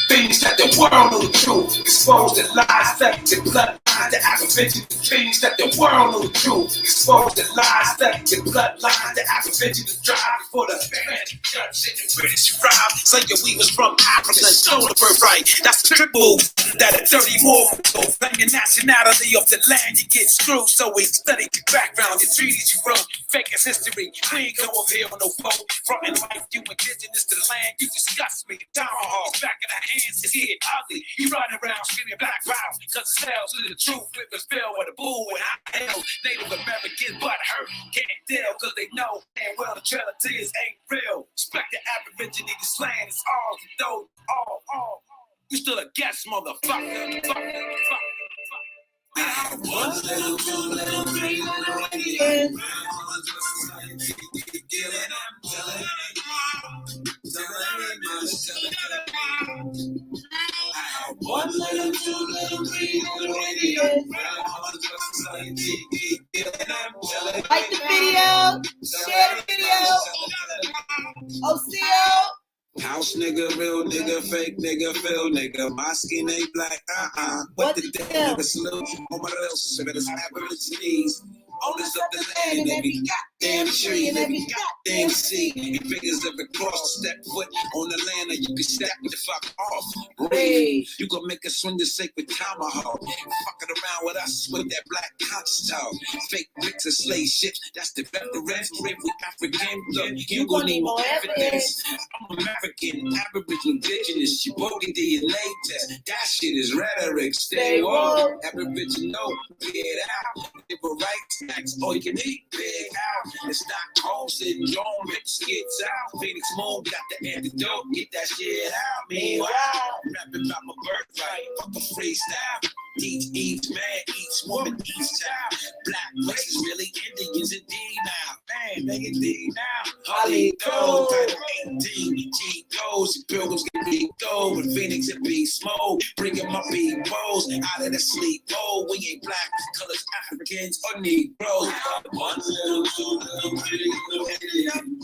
Things that the world know the truth. Expose the lies, fakes, and bloodlines. The apprehension of things that the world know the truth. Expose the lies, fakes, and bloodlines. The apprehension is drive for the Spanish, Dutch, and the British arrived. Saying we was from Africa, stole the birthright. That's the triple. That at 34, claim your nationality of the land, you get screwed. So we studied your background, your treaties you wrote, fake as history. We ain't go up here on no boat. Front and life, you indigenous to the land. You disgust me. Tomahawk back in the hands is getting ugly. You running around screaming black power, cause it sells to the truth. It was filled with a bull and hell. Native Americans but hurt, can't deal, cause they know damn well the trail of tears ain't real. Respect the aborigine, this land is all those, all. You still a guest, motherfucker. One little, two little, three little Indians. One little, two little, three little Indians. Like the video, share the video. OCO. House nigga, real nigga, fake nigga, feel nigga. My skin ain't black, What the damn nigga salute? On my little shit, it's aborigines. Owners of the land and every goddamn tree and every goddamn sea. And figures of the cross, step foot on the land, and you can step the fuck off. Hey, you gonna make us swing the sacred tomahawk. Fucking around with us with that black conscious talk. Fake pics of slave ships, that's the reference. If we African, look, you gonna need more evidence. I'm American, Aboriginal, indigenous, you broken DNA test. That shit is rhetoric. Stay woke, Aboriginal, get out. Civil rights tax, all you can eat, big out. It's not home syndrome, rich gets out. Phoenix Moon got the antidote, get that shit out. Meanwhile, rapping about my birthright, fuck a freestyle. Each man, each woman, each child. Black race, really Indians indeed now. Man, they indeed now. Holly Go, Title 18, G goes. Pilgrims get big gold, with Phoenix and Beast Mode. Bringing my peoples out of the sleep mode. We ain't black, colors Africans or Negroes. One little, two little, three little, Indian.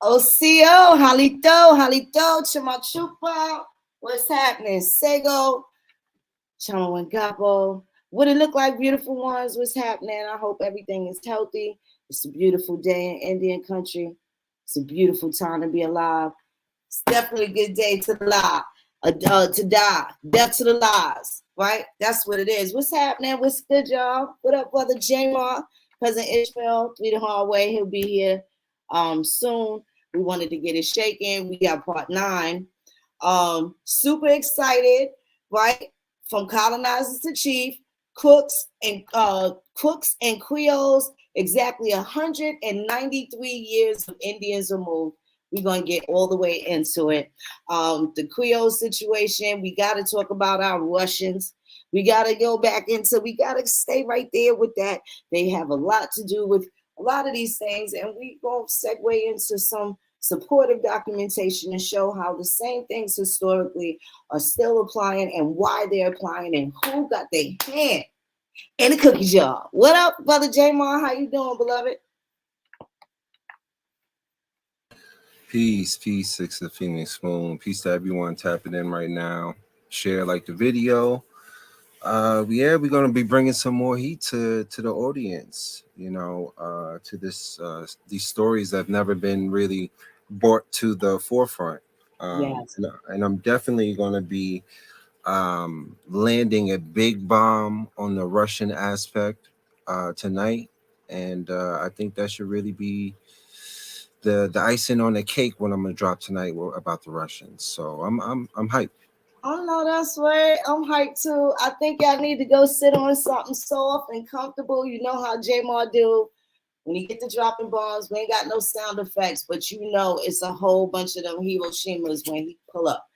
OCO, Halito, Chamachupa, what's happening? Sego, Chamawangapo. What it look like, beautiful ones? What's happening? I hope everything is healthy. It's a beautiful day in Indian country. It's a beautiful time to be alive. It's definitely a good day to lie, to die. Death to the lies, right? That's what it is. What's happening? What's good, y'all? What up, brother Jmar? President Ishmael, 3 the hard way. He'll be here soon. We wanted to get it shaken. We got part 9. Super excited, right? From colonizers to chief, Crooks and Creoles, exactly 193 years of Indians removed. We're going to get all the way into it. The Creole situation, we got to talk about our Russians. We got to go back into, we got to stay right there with that. They have a lot to do with a lot of these things, and we going to segue into some supportive documentation and show how the same things historically are still applying and why they're applying and who got their hand in the cookie jar. What up, brother Jmar? How you doing, beloved? Peace, Six of Phoenix Moon. Peace to everyone tapping in right now. Share, like the video. We're going to be bringing some more heat to the audience, to this these stories that have never been really brought to the forefront. Yes. And I'm definitely going to be landing a big bomb on the Russian aspect tonight. And I think that should really be the icing on the cake when I'm going to drop tonight about the Russians. So I'm hyped. I know that's right. I'm hyped too. I think y'all need to go sit on something soft and comfortable. You know how Jmar do When you get to dropping bombs, we ain't got no sound effects, but you know it's a whole bunch of them Hiroshimas when he pull up.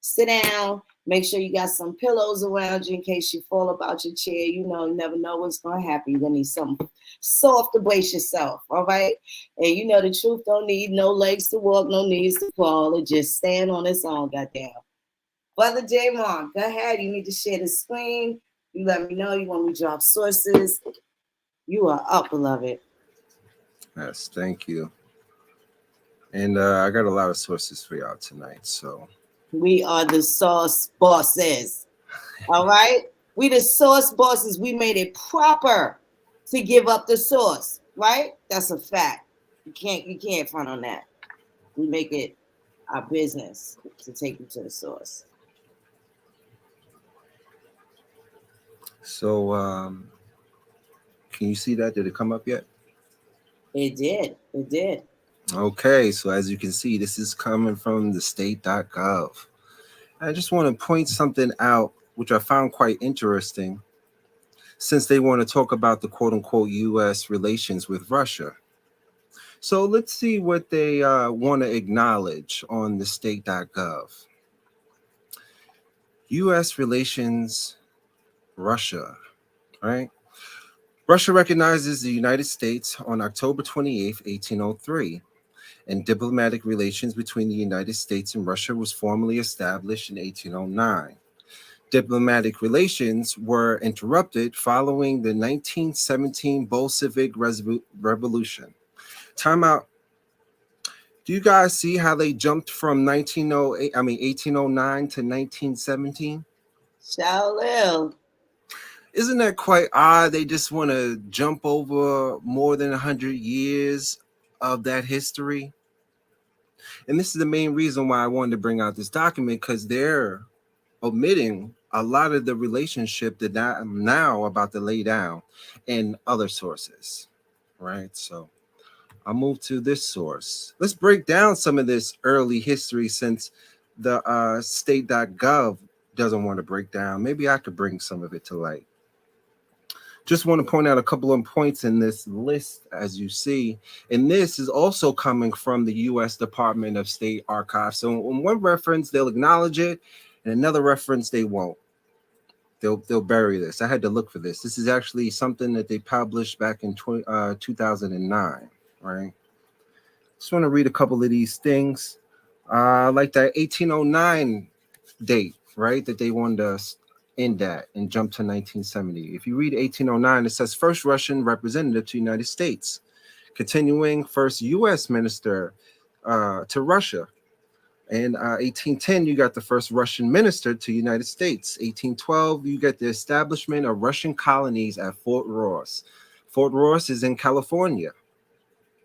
Sit down, make sure you got some pillows around you in case you fall about your chair. You know, you never know what's going to happen. You're going to need something soft to brace yourself, all right? And you know the truth don't need no legs to walk, no knees to fall. It just stand on its own, goddamn. Brother Jmar, go ahead. You need to share the screen. You let me know. You want me to drop sources. You are up, beloved. Yes, thank you. And I got a lot of sources for y'all tonight. So we are the sauce bosses. All right? We the sauce bosses. We made it proper to give up the sauce, right? That's a fact. You can't front on that. We make it our business to take you to the source. So can you see that? Did it come up yet? It did. It did. Okay, so as you can see, this is coming from the state.gov. I just want to point something out, which I found quite interesting, since they want to talk about the quote unquote US relations with Russia. So let's see what they want to acknowledge on the state.gov. US relations, Russia, right? Russia recognizes the United States on October 28th, 1803, and diplomatic relations between the United States and Russia was formally established in 1809. Diplomatic relations were interrupted following the 1917 Bolshevik Revolution. Time out. Do you guys see how they jumped from 1809 to 1917? Shaolil. Isn't that quite odd? They just want to jump over more than 100 years of that history. And this is the main reason why I wanted to bring out this document, because they're omitting a lot of the relationship that I'm now about to lay down in other sources, right? So I'll move to this source. Let's break down some of this early history, since the state.gov doesn't want to break down. Maybe I could bring some of it to light. Just want to point out a couple of points in this list, as you see. And this is also coming from the U.S. Department of State Archives. So in one reference, they'll acknowledge it, and another reference, they won't. They'll bury this. I had to look for this. This is actually something that they published back in 2009, right? Just want to read a couple of these things. Like that 1809 date, right, that they wanted to end at and jump to 1970. If you read 1809, it says first Russian representative to the United States. Continuing, first U.S. minister to Russia. And 1810, you got the first Russian minister to the United States. 1812, you get the establishment of Russian colonies at Fort Ross. Fort Ross is in California,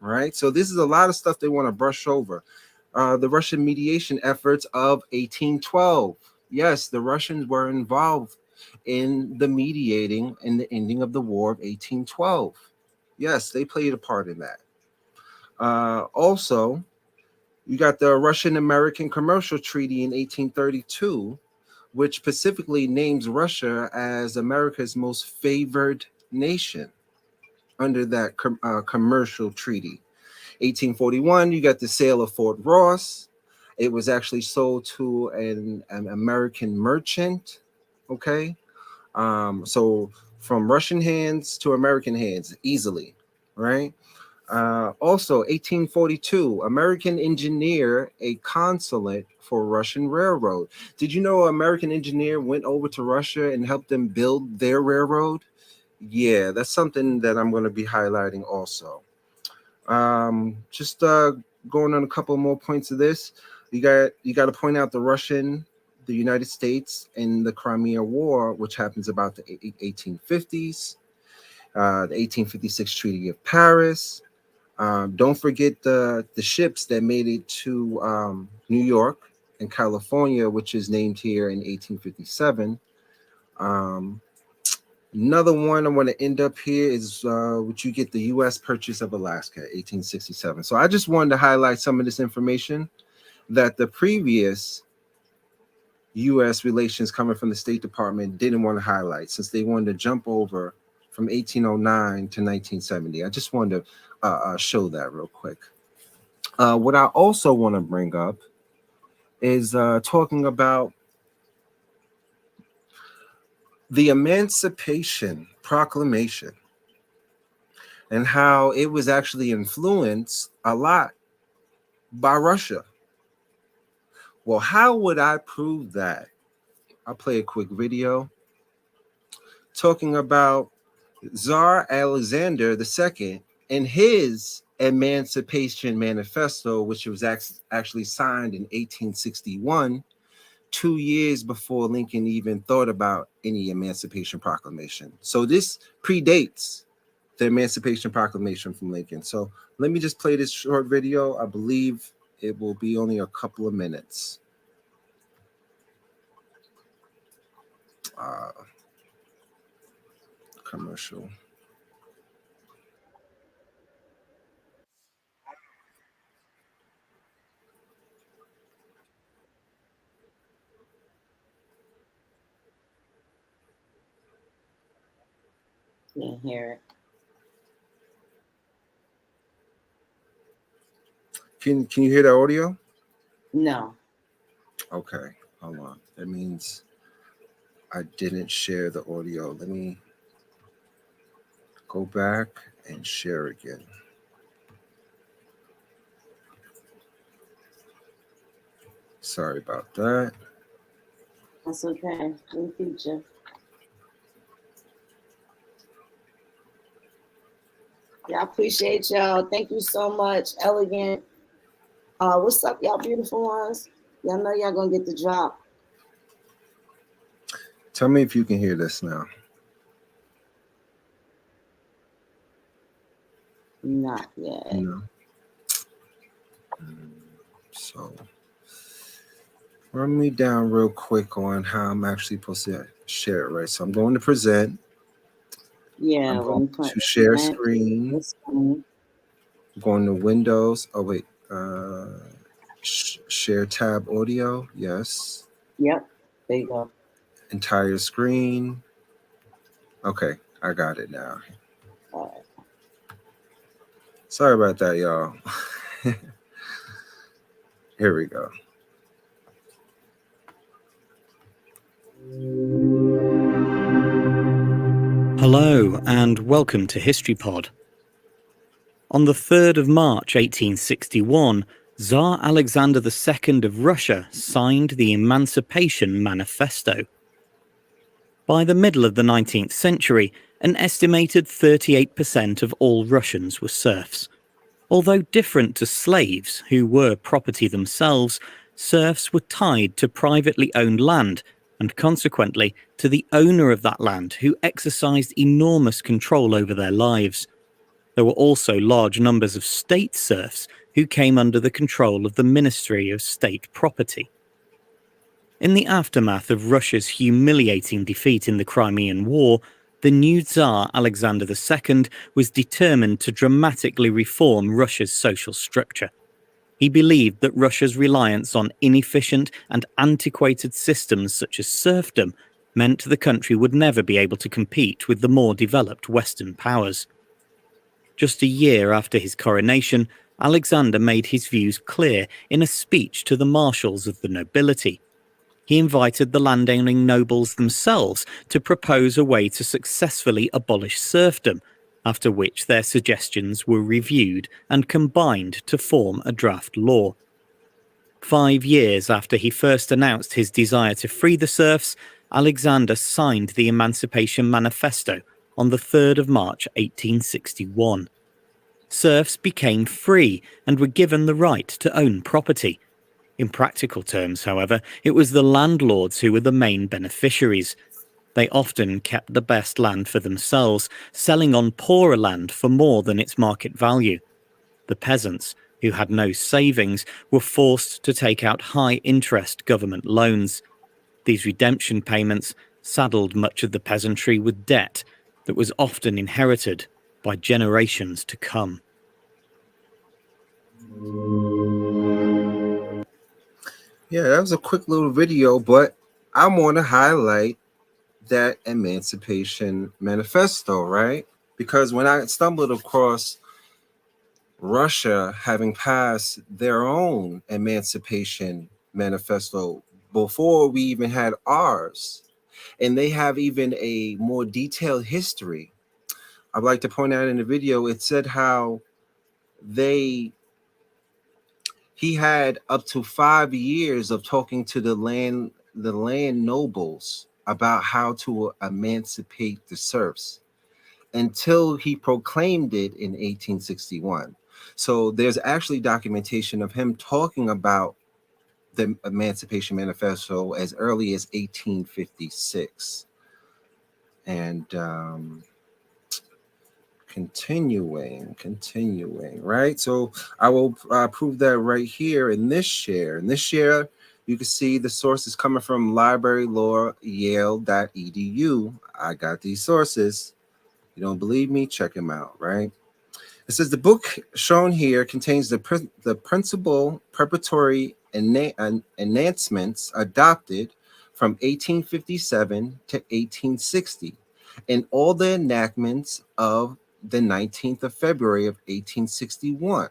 right? So this is a lot of stuff they want to brush over. The Russian mediation efforts of 1812. Yes, the Russians were involved in the mediating and the ending of the War of 1812. Yes, they played a part in that. Also, you got the Russian-American Commercial Treaty in 1832, which specifically names Russia as America's most favored nation under that commercial treaty. 1841, you got the sale of Fort Ross. It was actually sold to an American merchant, okay? So from Russian hands to American hands, easily, right? Also, 1842, American engineer, a consulate for Russian railroad. Did you know an American engineer went over to Russia and helped them build their railroad? Yeah, that's something that I'm going to be highlighting also. Just going on a couple more points of this. You got to point out the United States, and the Crimea War, which happens about the 1850s. The 1856 Treaty of Paris. Don't forget the ships that made it to New York and California, which is named here in 1857. Another one I want to end up here is what you get, the U.S. purchase of Alaska, 1867. So I just wanted to highlight some of this information that the previous U.S. relations coming from the State Department didn't want to highlight, since they wanted to jump over from 1809 to 1970. I just wanted to show that real quick. What I also want to bring up is talking about the Emancipation Proclamation and how it was actually influenced a lot by Russia. Well, how would I prove that? I'll play a quick video talking about Tsar Alexander II and his Emancipation Manifesto, which was actually signed in 1861, 2 years before Lincoln even thought about any Emancipation Proclamation. So this predates the Emancipation Proclamation from Lincoln. So let me just play this short video. I believe it will be only a couple of minutes. Commercial. Can't hear it. Can you hear the audio? No. Okay, hold on. That means I didn't share the audio. Let me go back and share again. Sorry about that. That's okay. In the future. Yeah, I appreciate y'all. Thank you so much. Elegant. What's up, y'all beautiful ones? Y'all know y'all gonna get the drop. Tell me if you can hear this now. Not yet. No. So run me down real quick on how I'm actually supposed to share it, right? So I'm going to present. Yeah, I'm going to share screen. I'm going to Windows. Oh wait, share tab audio. Yes. Yep. There you go. Entire screen. Okay, I got it now. All right. Sorry about that, y'all. Here we go. Hello and welcome to History Pod. On the 3rd of March 1861, Tsar Alexander II of Russia signed the Emancipation Manifesto. By the middle of the 19th century, an estimated 38% of all Russians were serfs. Although different to slaves, who were property themselves, serfs were tied to privately owned land, and consequently to the owner of that land, who exercised enormous control over their lives. There were also large numbers of state serfs who came under the control of the Ministry of State Property. In the aftermath of Russia's humiliating defeat in the Crimean War, the new Tsar Alexander II was determined to dramatically reform Russia's social structure. He believed that Russia's reliance on inefficient and antiquated systems such as serfdom meant the country would never be able to compete with the more developed Western powers. Just a year after his coronation, Alexander made his views clear in a speech to the marshals of the nobility. He invited the landowning nobles themselves to propose a way to successfully abolish serfdom, after which their suggestions were reviewed and combined to form a draft law. 5 years after he first announced his desire to free the serfs, Alexander signed the Emancipation Manifesto on the 3rd of March 1861. Serfs became free and were given the right to own property. In practical terms, however, it was the landlords who were the main beneficiaries. They often kept the best land for themselves, selling on poorer land for more than its market value. The peasants, who had no savings, were forced to take out high-interest government loans. These redemption payments saddled much of the peasantry with debt that was often inherited by generations to come. Yeah, that was a quick little video, but I want to highlight that Emancipation Manifesto, right? Because when I stumbled across Russia having passed their own emancipation manifesto before we even had ours. And they have even a more detailed history. I'd like to point out in the video, it said how he had up to 5 years of talking to the land nobles about how to emancipate the serfs until he proclaimed it in 1861. So there's actually documentation of him talking about the Emancipation Manifesto as early as 1856. And continuing, right? So I will prove that right here in this share. In this share, you can see the sources coming from librarylore.yale.edu. I got these sources. You don't believe me? Check them out, right? It says the book shown here contains the principal preparatory enhancements adopted from 1857 to 1860 and all the enactments of the 19th of February of 1861.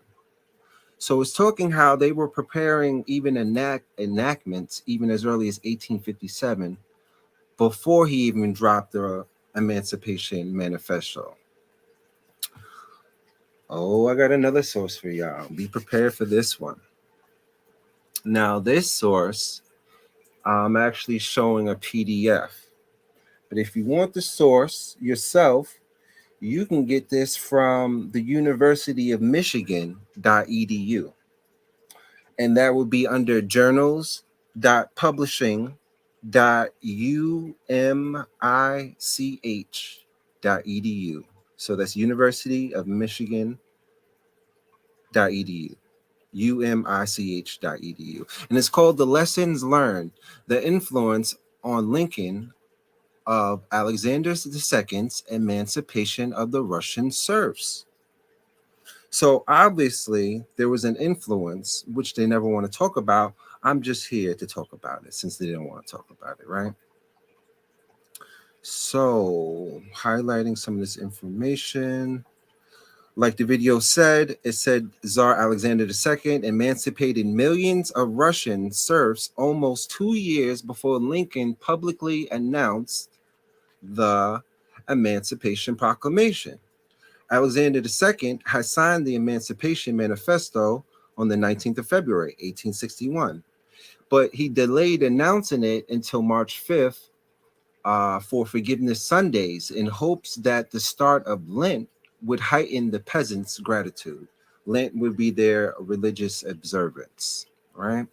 So it's talking how they were preparing even enactments even as early as 1857 before he even dropped the Emancipation Manifesto. Oh, I got another source for y'all. Be prepared for this one. Now, this source, I'm actually showing a PDF. But if you want the source yourself, you can get this from the University of Michigan.edu. And that would be under journals.publishing.umich.edu. So that's University of Michigan.edu. umich.edu. And it's called The Lessons Learned, the Influence on Lincoln of Alexander II's Emancipation of the Russian Serfs. So obviously there was an influence, which they never want to talk about. I'm just here to talk about it since they didn't want to talk about it, right? So highlighting some of this information. Like the video said, it said Tsar Alexander II emancipated millions of Russian serfs almost 2 years before Lincoln publicly announced the Emancipation Proclamation. Alexander II had signed the Emancipation Manifesto on the 19th of February, 1861, but he delayed announcing it until March 5th for Forgiveness Sundays in hopes that the start of Lent would heighten the peasants' gratitude. Lent would be their religious observance, right?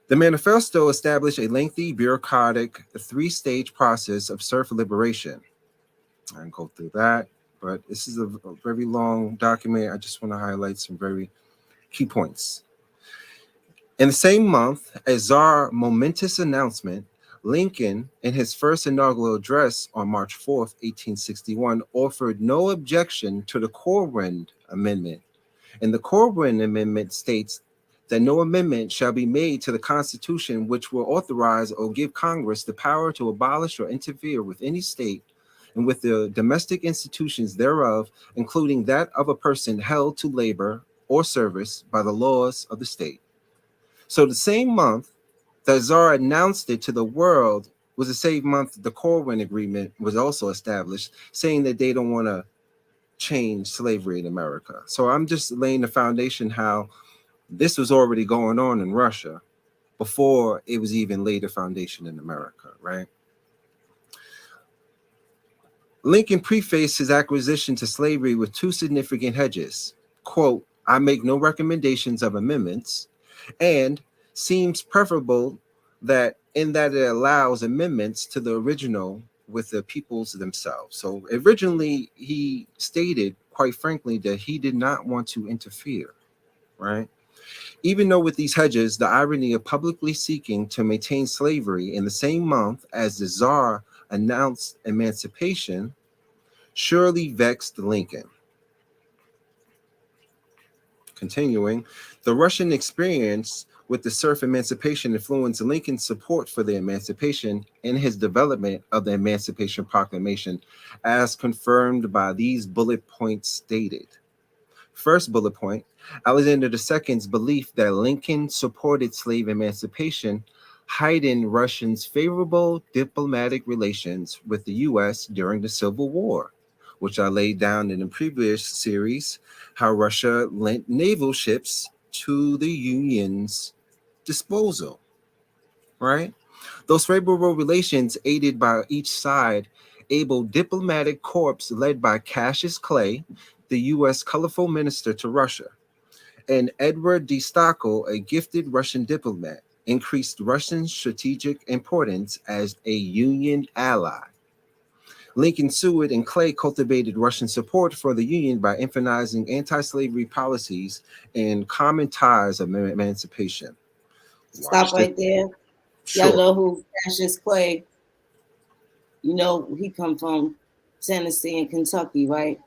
The manifesto established a lengthy, bureaucratic, three-stage process of serf liberation. I can go through that, but this is a very long document. I just want to highlight some very key points. In the same month as Tsar's momentous announcement, Lincoln, in his first inaugural address on March 4th, 1861, offered no objection to the Corwin Amendment. And the Corwin Amendment states that no amendment shall be made to the Constitution which will authorize or give Congress the power to abolish or interfere with any state and with the domestic institutions thereof, including that of a person held to labor or service by the laws of the state. So the same month that Tsar announced it to the world was the same month the Corwin Agreement was also established, saying that they don't want to change slavery in America. So I'm just laying the foundation how this was already going on in Russia before it was even laid a foundation in America, right? Lincoln prefaced his acquisition to slavery with two significant hedges. Quote, I make no recommendations of amendments, and seems preferable that in that it allows amendments to the original with the peoples themselves. So originally he stated, quite frankly, that he did not want to interfere, right? Even though with these hedges, the irony of publicly seeking to maintain slavery in the same month as the Tsar announced emancipation surely vexed Lincoln. Continuing, the Russian experience with the serf emancipation influenced Lincoln's support for the emancipation and his development of the Emancipation Proclamation, as confirmed by these bullet points stated. First bullet point, Alexander II's belief that Lincoln supported slave emancipation heightened Russians' favorable diplomatic relations with the U.S. during the Civil War, which I laid down in the previous series, how Russia lent naval ships to the Union's disposal, right? Those favorable relations, aided by each side, able diplomatic corps led by Cassius Clay, the U.S. colorful minister to Russia, and Edward de Stockel, a gifted Russian diplomat, increased Russian strategic importance as a Union ally. Lincoln, Seward, and Clay cultivated Russian support for the Union by emphasizing anti-slavery policies and common ties of emancipation. Stop Watch this. right there. Y'all Sure. know who Cassius Clay? You know he come from Tennessee and Kentucky, right?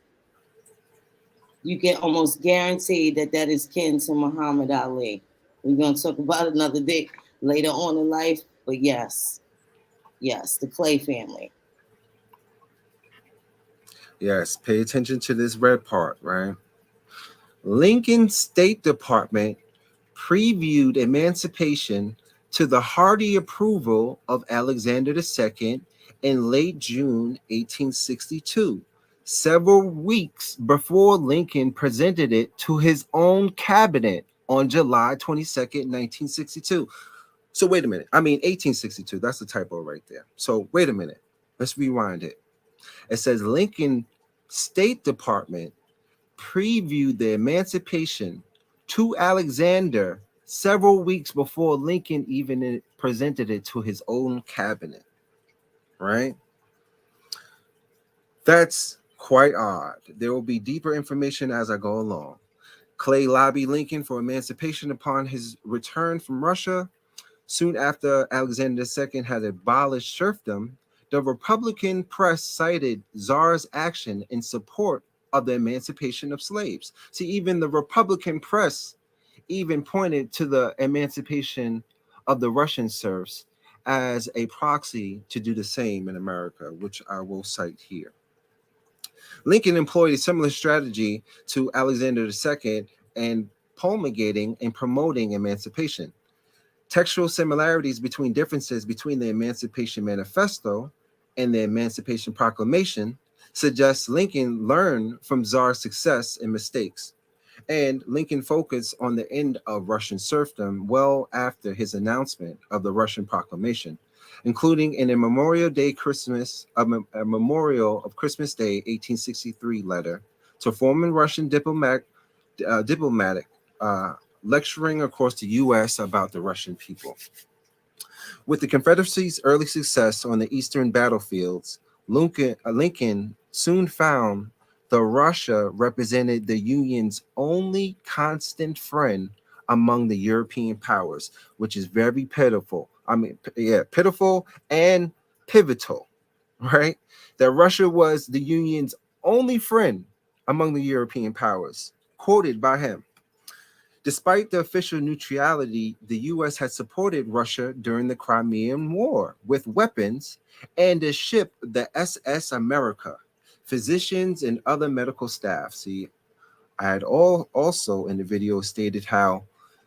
You can almost guarantee that that is kin to Muhammad Ali. We're gonna talk about another day later on in life, but yes, the Clay family. Yes, pay attention to this red part, right? Lincoln State Department previewed emancipation to the hearty approval of Alexander II in late June 1862, several weeks before Lincoln presented it to his own cabinet on July 22nd, 1962. So wait a minute. I mean 1862. That's a typo right there. So wait a minute. Let's rewind it. It says Lincoln State Department previewed the emancipation to Alexander several weeks before Lincoln even presented it to his own cabinet, right? That's quite odd. There will be deeper information as I go along. Clay lobbied Lincoln for emancipation upon his return from Russia. Soon after Alexander II had abolished serfdom, the Republican press cited Tsar's action in support of the emancipation of slaves. See, even the Republican press even pointed to the emancipation of the Russian serfs as a proxy to do the same in America, which I will cite here. Lincoln employed a similar strategy to Alexander II and promulgating and promoting emancipation. Textual similarities between differences between the Emancipation Manifesto and the Emancipation Proclamation suggests Lincoln learned from Tsar's success and mistakes, and Lincoln focused on the end of Russian serfdom well after his announcement of the Russian Proclamation, including in a memorial of Christmas Day 1863 letter to former Russian diplomatic uh, lecturing across the U.S. about the Russian people. With the Confederacy's early success on the eastern battlefields, Lincoln soon found that Russia represented the Union's only constant friend among the European powers, which is very pitiful. Pitiful and pivotal, right? That Russia was the Union's only friend among the European powers, quoted by him. Despite the official neutrality, the U.S. had supported Russia during the Crimean War with weapons and a ship, the SS America, physicians, and other medical staff. See, I had also in the video stated how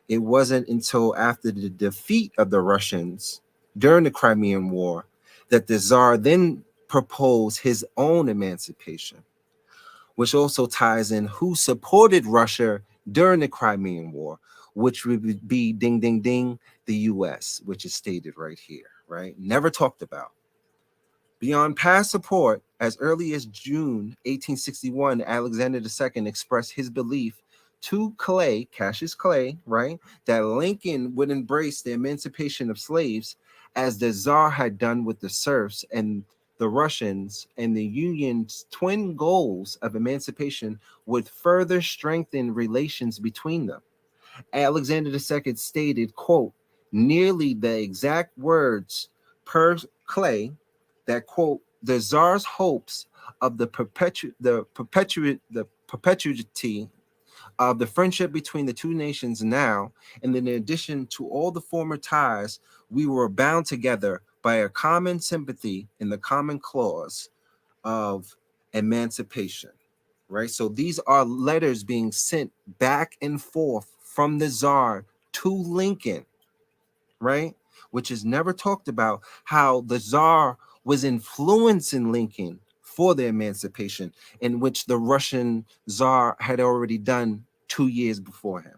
it wasn't until after the defeat of the Russians during the Crimean War that the Tsar then proposed his own emancipation, which also ties in who supported Russia during the Crimean War, which would be ding, ding, ding, the US, which is stated right here, right? Never talked about. Beyond past support, as early as June 1861, Alexander II expressed his belief to Clay, Cassius Clay, right, that Lincoln would embrace the emancipation of slaves as the Tsar had done with the serfs, and the Russians and the Union's twin goals of emancipation would further strengthen relations between them. Alexander II stated, quote, nearly the exact words per Clay that, quote, the Tsar's hopes of the perpetuity of the friendship between the two nations now, and in addition to all the former ties, we were bound together by a common sympathy in the common cause of emancipation. right? So these are letters being sent back and forth from the Tsar to Lincoln, right? Which is never talked about, how the Tsar was influencing Lincoln for the emancipation, in which the Russian Tsar had already done 2 years before him.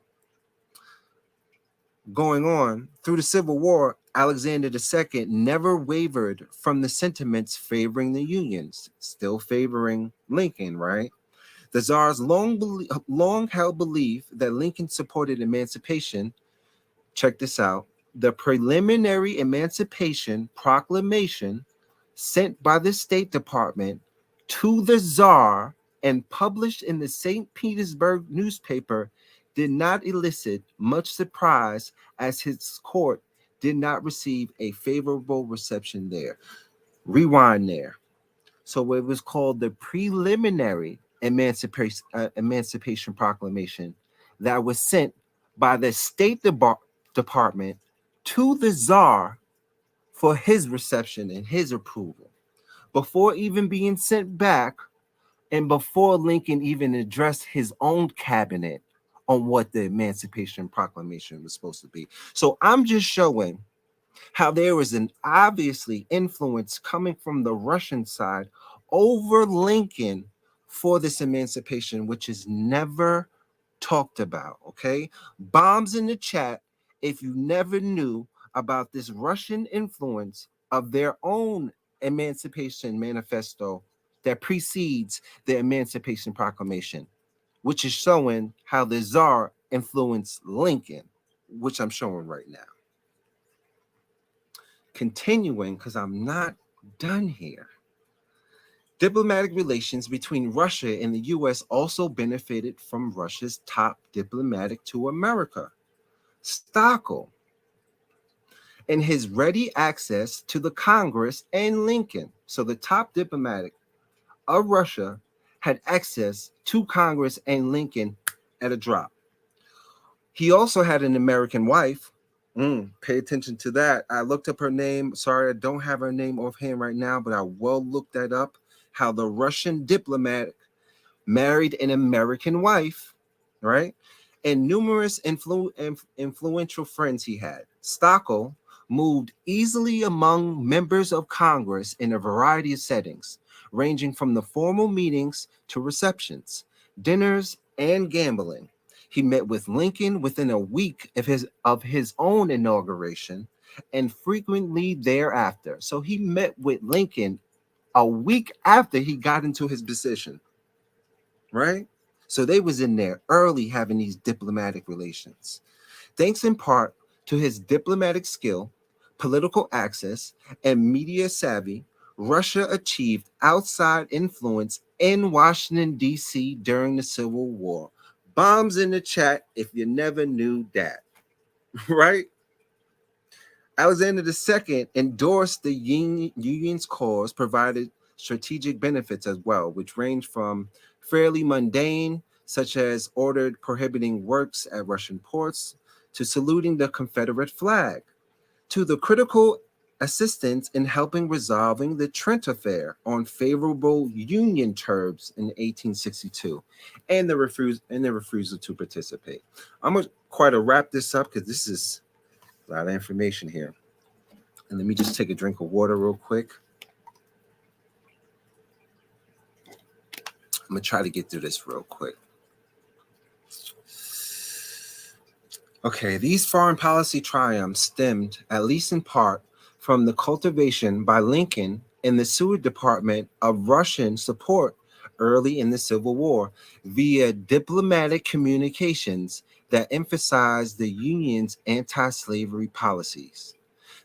Going on, through the Civil War, Alexander II never wavered from the sentiments favoring the Unions, still favoring Lincoln, right? The Tsar's long held belief that Lincoln supported emancipation. Check this out. The preliminary Emancipation Proclamation sent by the State Department to the Tsar and published in the St. Petersburg newspaper did not elicit much surprise, as his court did not receive a favorable reception there. Rewind there. So it was called the preliminary Emancipation Proclamation that was sent by the State Department to the Tsar for his reception and his approval, before even being sent back and before Lincoln even addressed his own cabinet on what the Emancipation Proclamation was supposed to be. So I'm just showing how there was an obviously influence coming from the Russian side over Lincoln for this emancipation, which is never talked about. Okay, bombs in the chat if you never knew about this Russian influence of their own emancipation manifesto that precedes the Emancipation Proclamation, which is showing how the Tsar influenced Lincoln, which I'm showing right now. Continuing, because I'm not done here. Diplomatic relations between Russia and the U.S. also benefited from Russia's top diplomatic to America, Stockel, and his ready access to the Congress and Lincoln. So the top diplomatic of Russia had access to Congress and Lincoln at a drop. He also had an American wife. Pay attention to that. I looked up her name. Sorry, I don't have her name offhand right now, but I will look that up. How the Russian diplomat married an American wife, right? And numerous influential friends he had. Stockel moved easily among members of Congress in a variety of settings, ranging from the formal meetings to receptions, dinners, and gambling. He met with Lincoln within a week of his own inauguration and frequently thereafter. So he met with Lincoln a week after he got into his position, right? So they was in there early having these diplomatic relations. Thanks in part to his diplomatic skill, political access, and media savvy, Russia achieved outside influence in Washington, D.C. during the Civil War. Bombs in the chat if you never knew that, right? Alexander II endorsed the Union's cause, provided strategic benefits as well, which range from fairly mundane, such as ordered prohibiting works at Russian ports, to saluting the Confederate flag, to the critical assistance in helping resolving the Trent Affair on favorable Union terms in 1862, and the refusal to participate. I'm gonna quite to wrap this up because this is a lot of information here. And let me just take a drink of water real quick. I'm gonna try to get through this real quick. Okay, these foreign policy triumphs stemmed, at least in part, from the cultivation by Lincoln in the Seward Department of Russian support early in the Civil War via diplomatic communications that emphasized the Union's anti-slavery policies.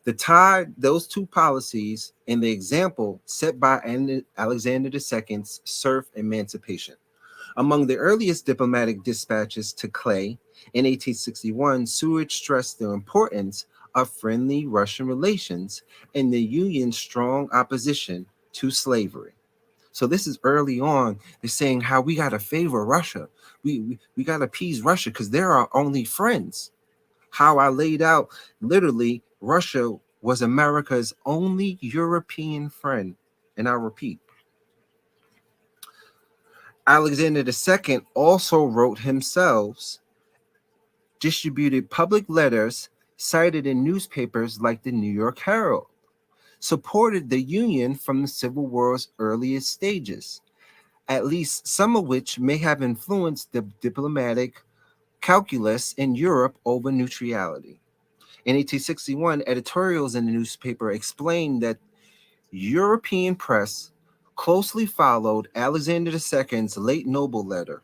Those two policies and the example set by Alexander II's serf emancipation. Among the earliest diplomatic dispatches to Clay in 1861, Seward stressed the importance of friendly Russian relations and the Union's strong opposition to slavery. So this is early on. They're saying how we got to favor Russia. We got to appease Russia because they're our only friends. How I laid out, literally, Russia was America's only European friend. And I repeat, Alexander II also wrote himself, distributed public letters, cited in newspapers like the New York Herald, supported the Union from the Civil War's earliest stages, at least some of which may have influenced the diplomatic calculus in Europe over neutrality. In 1861, editorials in the newspaper explained that European press closely followed Alexander II's late noble letter,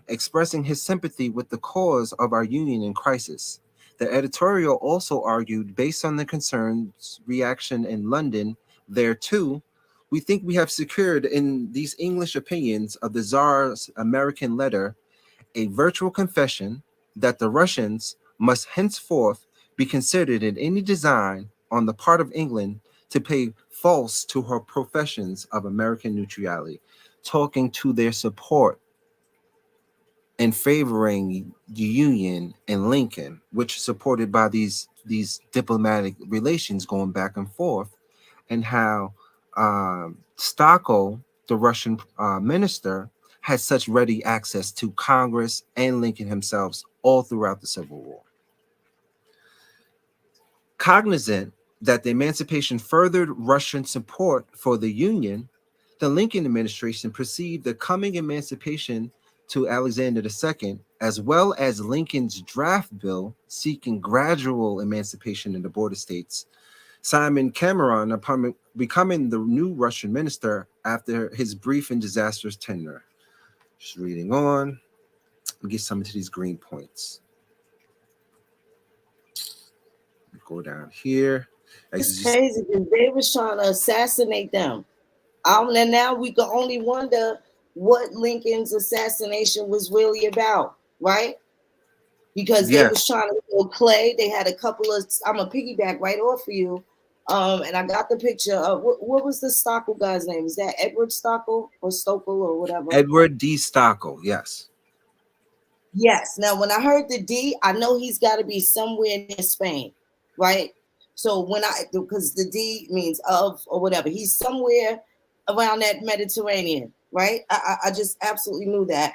expressing his sympathy with the cause of our union in crisis. The editorial also argued, based on the concerns reaction in London, there too, we think we have secured in these English opinions of the Tsar's American letter a virtual confession that the Russians must henceforth be considered in any design on the part of England to pay false to her professions of American neutrality, talking to their support and favoring the Union and Lincoln, which is supported by these diplomatic relations going back and forth, and how Stockel, the Russian minister, had such ready access to Congress and Lincoln himself all throughout the Civil War. Cognizant that the emancipation furthered Russian support for the Union, the Lincoln administration perceived the coming emancipation to Alexander II, as well as Lincoln's draft bill seeking gradual emancipation in the border states. Simon Cameron, upon becoming the new Russian minister after his brief and disastrous tenure. Just reading on, we get some of these green points. Go down here. It's crazy because they was trying to assassinate them. And now we can only wonder what Lincoln's assassination was really about, right? Because they was trying to kill Clay. They had a couple of. I'm a piggyback right off of you, and I got the picture of what was the Stockel guy's name? Is that Edward Stockel or Stockel or whatever? Edward D. Stockel. Yes. Yes. Now, when I heard the D, I know he's got to be somewhere near Spain, right? So because the D means of or whatever, he's somewhere around that Mediterranean, right? I just absolutely knew that.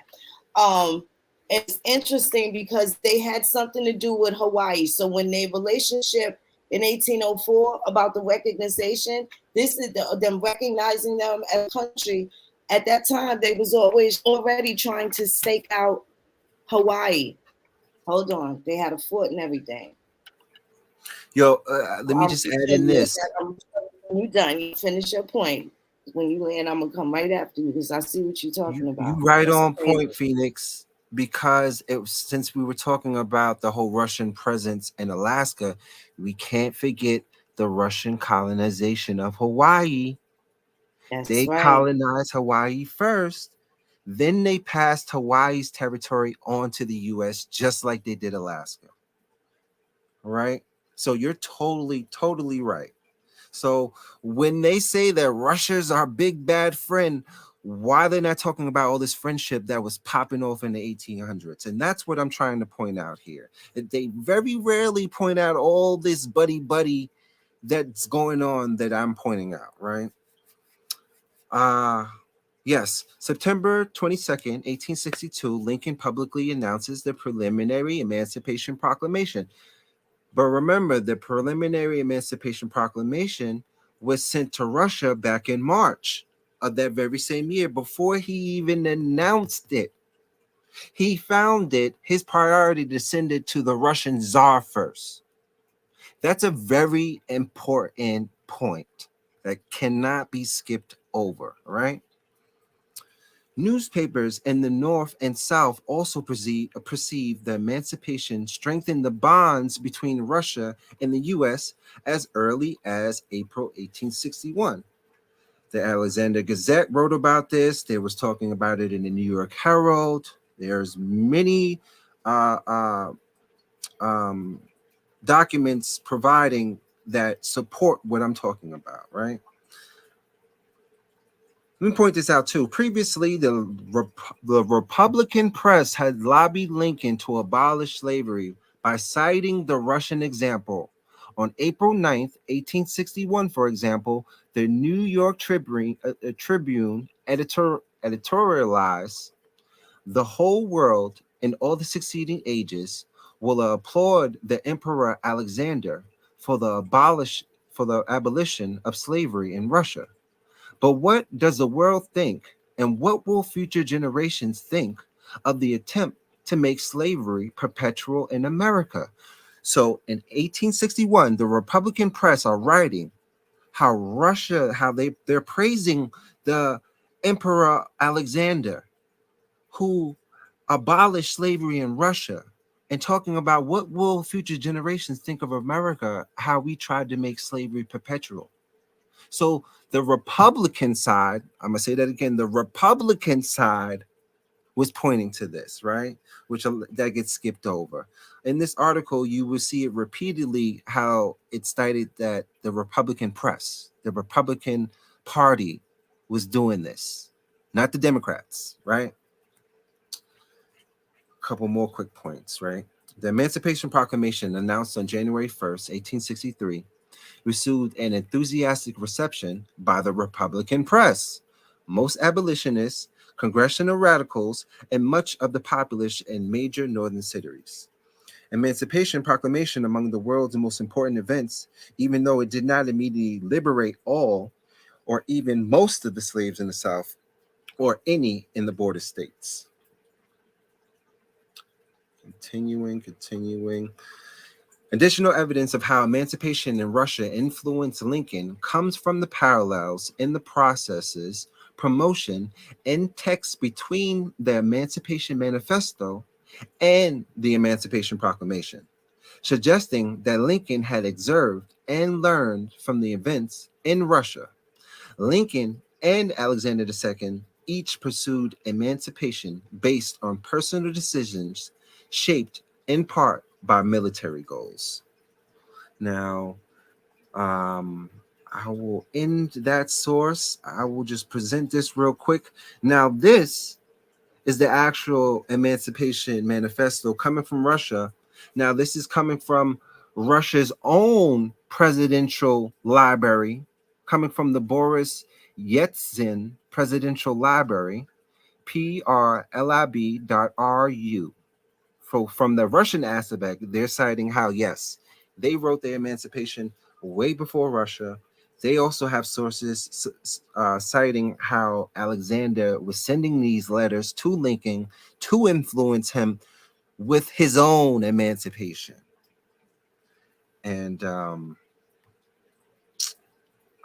It's interesting because they had something to do with Hawaii. So when their relationship in 1804 about the recognition, this is them recognizing them as a country. At that time, they was already trying to stake out Hawaii. Hold on, they had a fort and everything. Yo, let me just add in this. When you're done, you finish your point. When you land, I'm gonna come right after you because I see what you're talking about. You right on point, Phoenix. Because since we were talking about the whole Russian presence in Alaska, we can't forget the Russian colonization of Hawaii. They colonized Hawaii first, then they passed Hawaii's territory on to the U.S. just like they did Alaska. All right? So you're totally right. So when they say that Russia's our big bad friend, why they're not talking about all this friendship that was popping off in the 1800s? And that's what I'm trying to point out here. They very rarely point out all this buddy that's going on that I'm pointing out, right? Yes, September 22nd, 1862, Lincoln publicly announces the preliminary Emancipation Proclamation. But remember, the preliminary Emancipation Proclamation was sent to Russia back in March of that very same year before he even announced it. He found it his priority to send it to the Russian Tsar first. That's a very important point that cannot be skipped over, right? Newspapers in the North and South also perceive the emancipation strengthened the bonds between Russia and the U.S. as early as April 1861. The Alexander Gazette wrote about this. They was talking about it in the New York Herald. There's many documents providing that support what I'm talking about, right? Let me point this out too. Previously, the Republican press had lobbied Lincoln to abolish slavery by citing the Russian example. On April 9th, 1861, for example, the New York Tribune editorialize, the whole world in all the succeeding ages will applaud the Emperor Alexander for the abolition of slavery in Russia. But what does the world think, and what will future generations think of the attempt to make slavery perpetual in America? So in 1861, the Republican press are writing how they're praising the Emperor Alexander, who abolished slavery in Russia, and talking about what will future generations think of America, how we tried to make slavery perpetual. So the Republican side, I'm gonna say that again, the Republican side was pointing to this, right? Which that gets skipped over. In this article, you will see it repeatedly how it stated that the Republican press, the Republican Party was doing this, not the Democrats, right? A couple more quick points, right? The Emancipation Proclamation announced on January 1st, 1863, received an enthusiastic reception by the Republican press, most abolitionists, congressional radicals, and much of the populace in major northern cities. Emancipation Proclamation among the world's most important events, even though it did not immediately liberate all or even most of the slaves in the South or any in the border states. Continuing. Additional evidence of how emancipation in Russia influenced Lincoln comes from the parallels in the processes, promotion, and text between the Emancipation Manifesto and the Emancipation Proclamation, suggesting that Lincoln had observed and learned from the events in Russia. Lincoln and Alexander II each pursued emancipation based on personal decisions shaped in part by military goals. Now, I will end that source. I will just present this real quick. Now, this is the actual Emancipation Manifesto coming from Russia. Now, this is coming from Russia's own presidential library, coming from the Boris Yeltsin Presidential Library, prlib.ru. From the Russian aspect, they're citing how, yes, they wrote their emancipation way before Russia. They also have sources citing how Alexander was sending these letters to Lincoln to influence him with his own emancipation. And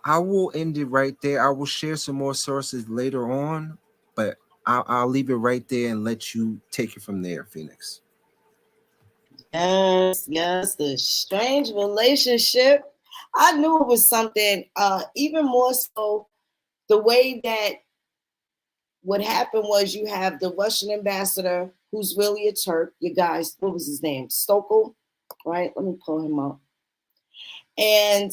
I will end it right there. I will share some more sources later on, but I'll leave it right there and let you take it from there, Phoenix. Yes, the strange relationship. I knew it was something, even more so the way that what happened was you have the Russian ambassador who's really a Turk. You guys, what was his name? Stokel, right? Let me pull him up. And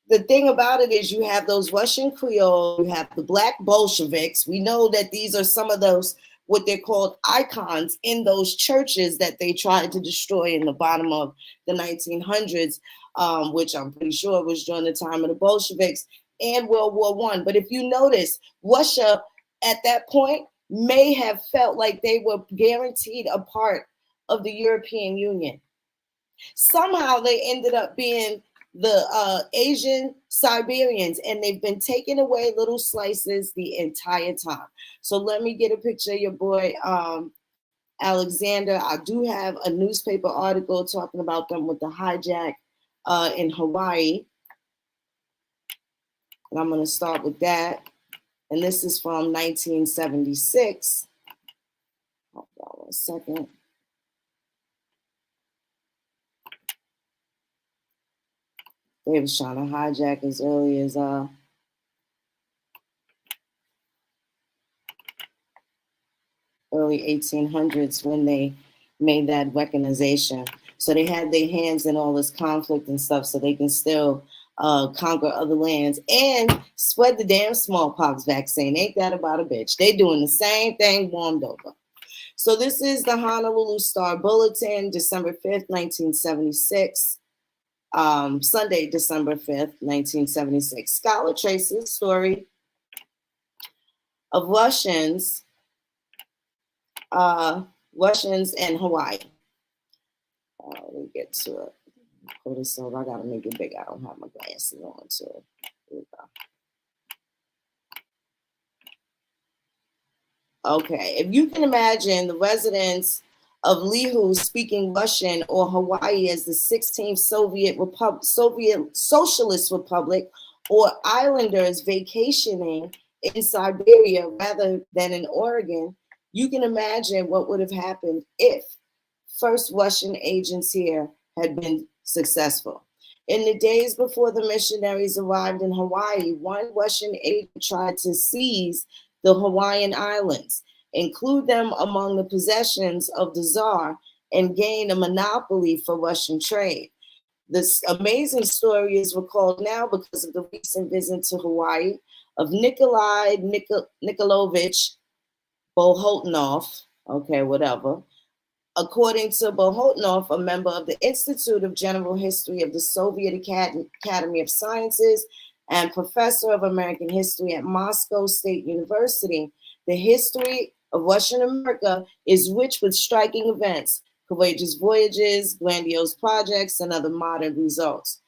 the thing about it is you have those Russian Creoles, you have the Black Bolsheviks. We know that these are some of those, what they're called icons in those churches that they tried to destroy in the bottom of the 1900s, which I'm pretty sure was during the time of the Bolsheviks and World War I. But if you notice, Russia at that point may have felt like they were guaranteed a part of the European Union. Somehow they ended up being the Asian Siberians, and they've been taking away little slices the entire time. So let me get a picture of your boy Alexander. I do have a newspaper article talking about them with the hijack in Hawaii, and I'm going to start with that. And this is from 1976. Hold on 1 second. They was trying to hijack as early as early 1800s when they made that weaponization. So they had their hands in all this conflict and stuff so they can still conquer other lands and spread the damn smallpox vaccine. Ain't that about a bitch? They doing the same thing warmed over. So this is the Honolulu Star Bulletin, December 5th, 1976. Sunday, December 5th, 1976. Scholar traces story of Russians and Hawaii. Let me get to it. Pull this over. I gotta make it big. I don't have my glasses on, so here we go. Okay, if you can imagine the residents of Lihu speaking Russian or Hawaii as the 16th Soviet Socialist Republic, or islanders vacationing in Siberia rather than in Oregon, you can imagine what would have happened if first Russian agents here had been successful. In the days before the missionaries arrived in Hawaii, one Russian agent tried to seize the Hawaiian Islands, include them among the possessions of the Tsar, and gain a monopoly for Russian trade. This amazing story is recalled now because of the recent visit to Hawaii of Nikolai Nikolaevich Bohotnov, okay, whatever. According to Bohotnov, a member of the Institute of General History of the Soviet Academy of Sciences and professor of American history at Moscow State University, the history of Russian America is rich with striking events, courageous voyages, grandiose projects, and other modern results.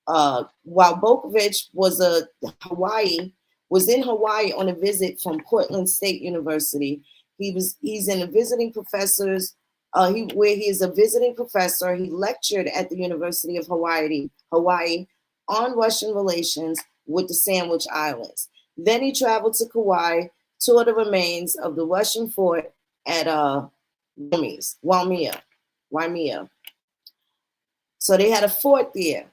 While Bokovich was in Hawaii on a visit from Portland State University, he's in a visiting professors. Where he is a visiting professor, he lectured at the University of Hawaii on Russian relations with the Sandwich Islands. Then he traveled to Kauai, toured the remains of the Russian fort at Waimea. So they had a fort there.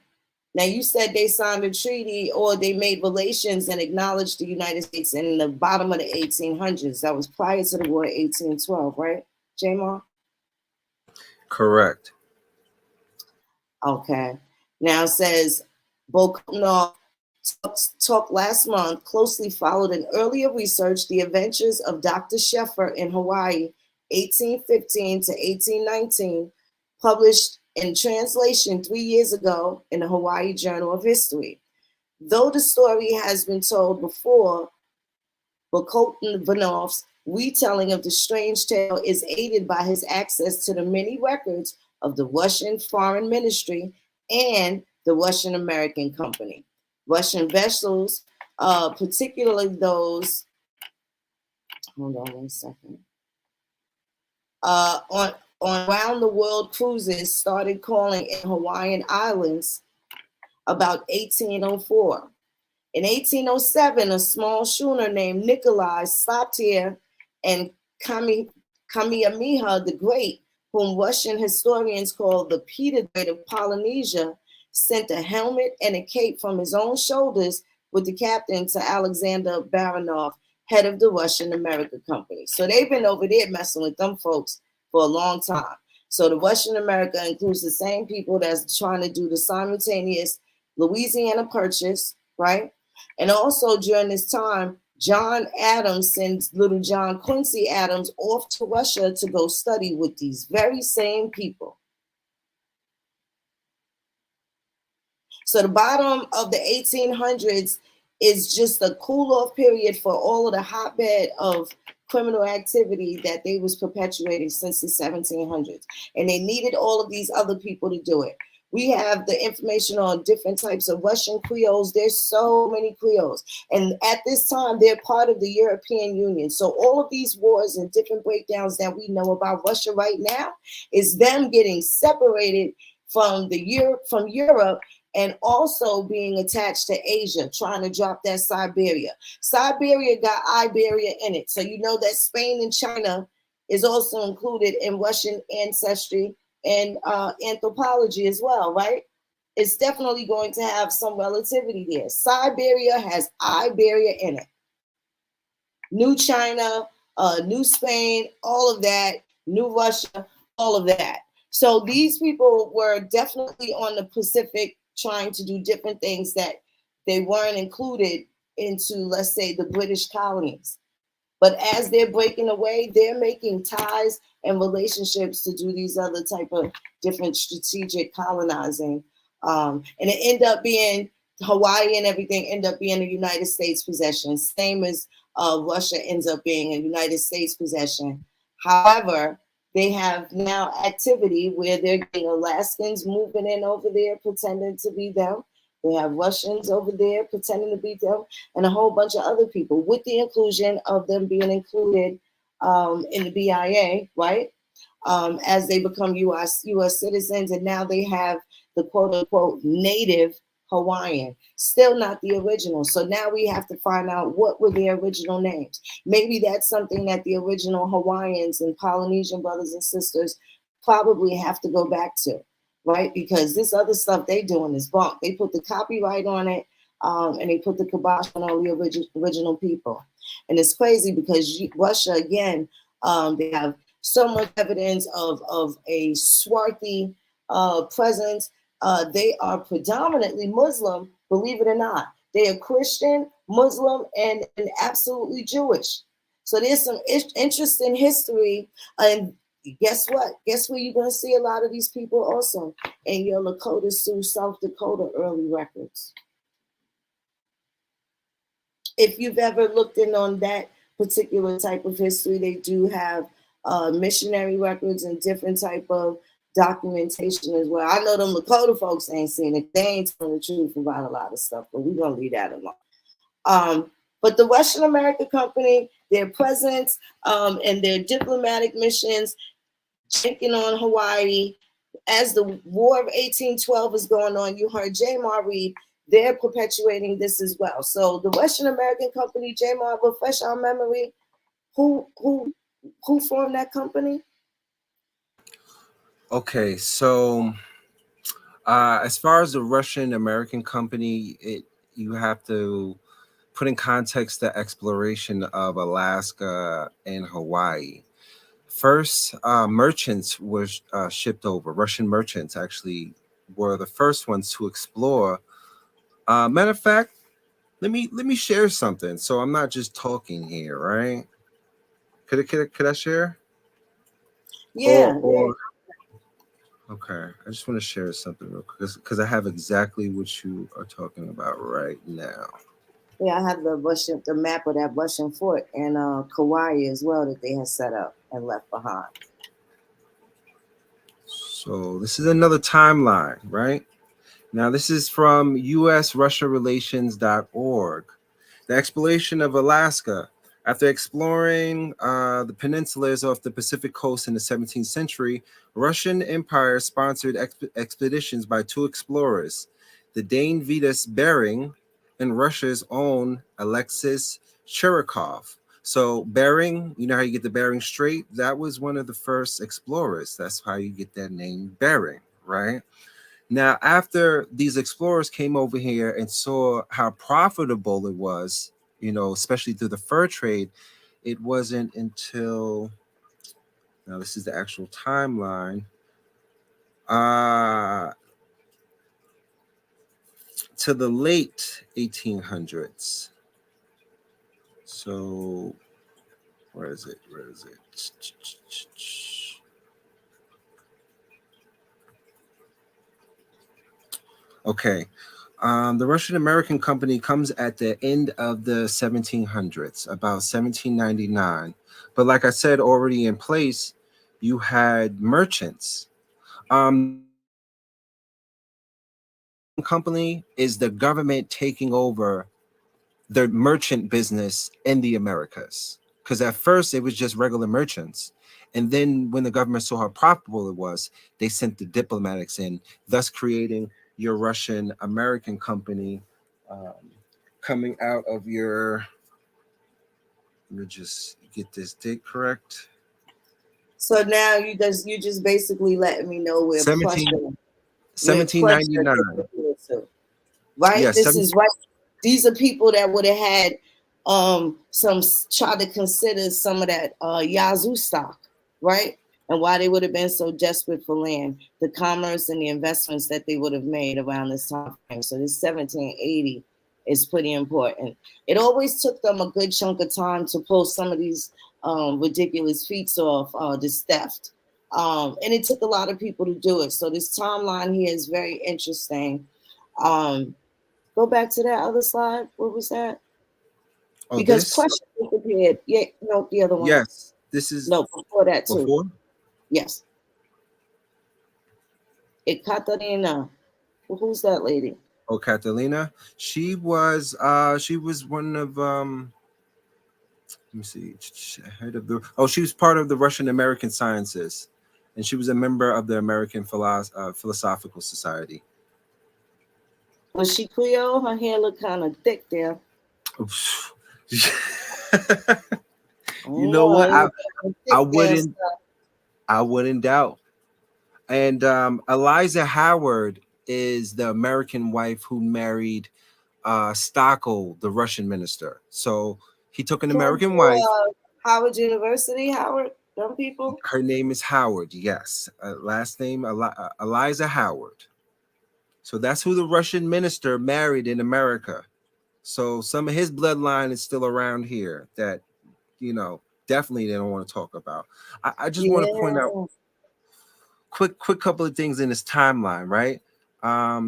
Now, you said they signed a treaty or they made relations and acknowledged the United States in the bottom of the 1800s. That was prior to the war of 1812, right, Jmar? Correct. Okay. Now it says Bokonov talk last month closely followed in earlier research the adventures of Dr. Sheffer in Hawaii, 1815 to 1819, published in translation 3 years ago in the Hawaii Journal of History. Though the story has been told before, Bokonov's retelling of the strange tale is aided by his access to the many records of the Russian Foreign Ministry and the Russian American Company. Russian vessels, particularly those, hold on 1 second, on round the world cruises started calling in Hawaiian Islands about 1804. In 1807, a small schooner named Nikolai stopped here, and Kamehameha the Great, whom Russian historians call the Peter the Great of Polynesia, sent a helmet and a cape from his own shoulders with the captain to Alexander Baranov, head of the Russian America Company. So they've been over there messing with them folks for a long time. So the Russian America includes the same people that's trying to do the simultaneous Louisiana Purchase, right? And also during this time, John Adams sends little John Quincy Adams off to Russia to go study with these very same people. So the bottom of the 1800s is just a cool-off period for all of the hotbed of criminal activity that they was perpetuating since the 1700s. And they needed all of these other people to do it. We have the information on different types of Russian Creoles. There's so many Creoles. And at this time, they're part of the European Union. So all of these wars and different breakdowns that we know about Russia right now is them getting separated from Europe and also being attached to Asia, trying to drop that Siberia. Siberia got Iberia in it. So you know that Spain and China is also included in Russian ancestry and anthropology as well, right? It's definitely going to have some relativity there. Siberia has Iberia in it. New China, New Spain, all of that, New Russia, all of that. So these people were definitely on the Pacific trying to do different things that they weren't included into, let's say, the British colonies. But as they're breaking away, they're making ties and relationships to do these other type of different strategic colonizing. And it ended up being Hawaii and everything end up being the United States possession. Same as Russia ends up being a United States possession. However, they have now activity where they're getting Alaskans moving in over there pretending to be them. They have Russians over there pretending to be them, and a whole bunch of other people, with the inclusion of them being included in the BIA, right? As they become U.S. citizens, and now they have the quote unquote native Hawaiian, still not the original. So now we have to find out what were their original names. Maybe that's something that the original Hawaiians and Polynesian brothers and sisters probably have to go back to, right? Because this other stuff they doing is bunk. They put the copyright on it, and they put the kibosh on all the original people. And it's crazy because Russia, again, they have so much evidence of a swarthy presence. They are predominantly Muslim, believe it or not. They are Christian, Muslim, and absolutely Jewish. So there's some interesting history. And guess what? Guess where you're going to see a lot of these people also? In your Lakota Sioux, South Dakota early records. If you've ever looked in on that particular type of history, they do have missionary records and different type of documentation as well. I know them Lakota folks ain't seen it. They ain't telling the truth about a lot of stuff, but we're going to leave that alone. But the Russian American Company, their presence and their diplomatic missions, taking on Hawaii, as the War of 1812 is going on, you heard Jmar read, they're perpetuating this as well. So the Russian American Company, Jmar, refresh our memory. Who formed that company? Okay, so as far as the Russian American Company, you have to put in context the exploration of Alaska and Hawaii. First, merchants were shipped over. Russian merchants actually were the first ones to explore. Matter of fact, let me share something. So I'm not just talking here, right? Could I share? Yeah. Okay, I just want to share something real quick because I have exactly what you are talking about right now. Yeah, I have the map of that Russian fort and Kauai as well that they had set up and left behind. So this is another timeline, right? Now this is from usrussia-relations.org. The exploration of Alaska. After exploring the peninsulas off the Pacific coast in the 17th century, Russian Empire sponsored expeditions by two explorers, the Dane Vitus Bering and Russia's own Alexis Chirikov. So Bering, you know how you get the Bering Strait? That was one of the first explorers. That's how you get that name Bering, right? Now, after these explorers came over here and saw how profitable it was, you know, especially through the fur trade, it wasn't until, now this is the actual timeline, to the late 1800s. So, where is it? Okay. The Russian American Company comes at the end of the 1700s, about 1799. But like I said, already in place, you had merchants. Company is the government taking over the merchant business in the Americas. Because at first it was just regular merchants. And then when the government saw how profitable it was, they sent the diplomatics in, thus creating your Russian American Company, coming out of your, let me just get this date correct. So now you just basically letting me know where 1799. Right? Yes, This is right. These are people that would have had some try to consider some of that Yazoo stock, right? And why they would have been so desperate for land, the commerce and the investments that they would have made around this time frame. So this 1780 is pretty important. It always took them a good chunk of time to pull some of these ridiculous feats off, this theft. And it took a lot of people to do it. So this timeline here is very interesting. Go back to that other slide. What was that? Oh, Because this? Prussia disappeared. Yeah, no, the other one. Yes, this is No, before that too. before. Yes. Ekaterina. Who's that lady? Oh, Catalina. She was one of let me see, head of the. Oh, she was part of the Russian American Sciences, and she was a member of the American Philosophical Society. Was she Creole? Her hair looked kind of thick there. You know what? I There, wouldn't I wouldn't doubt. And Eliza Howard is the American wife who married Stockel, the Russian minister. So he took an American wife. Howard University, Howard, them people. Her name is Howard. Yes, last name Eliza Howard. So that's who the Russian minister married in America. So some of his bloodline is still around here that, definitely they don't want to talk about. I just want to point out quick couple of things in this timeline, right?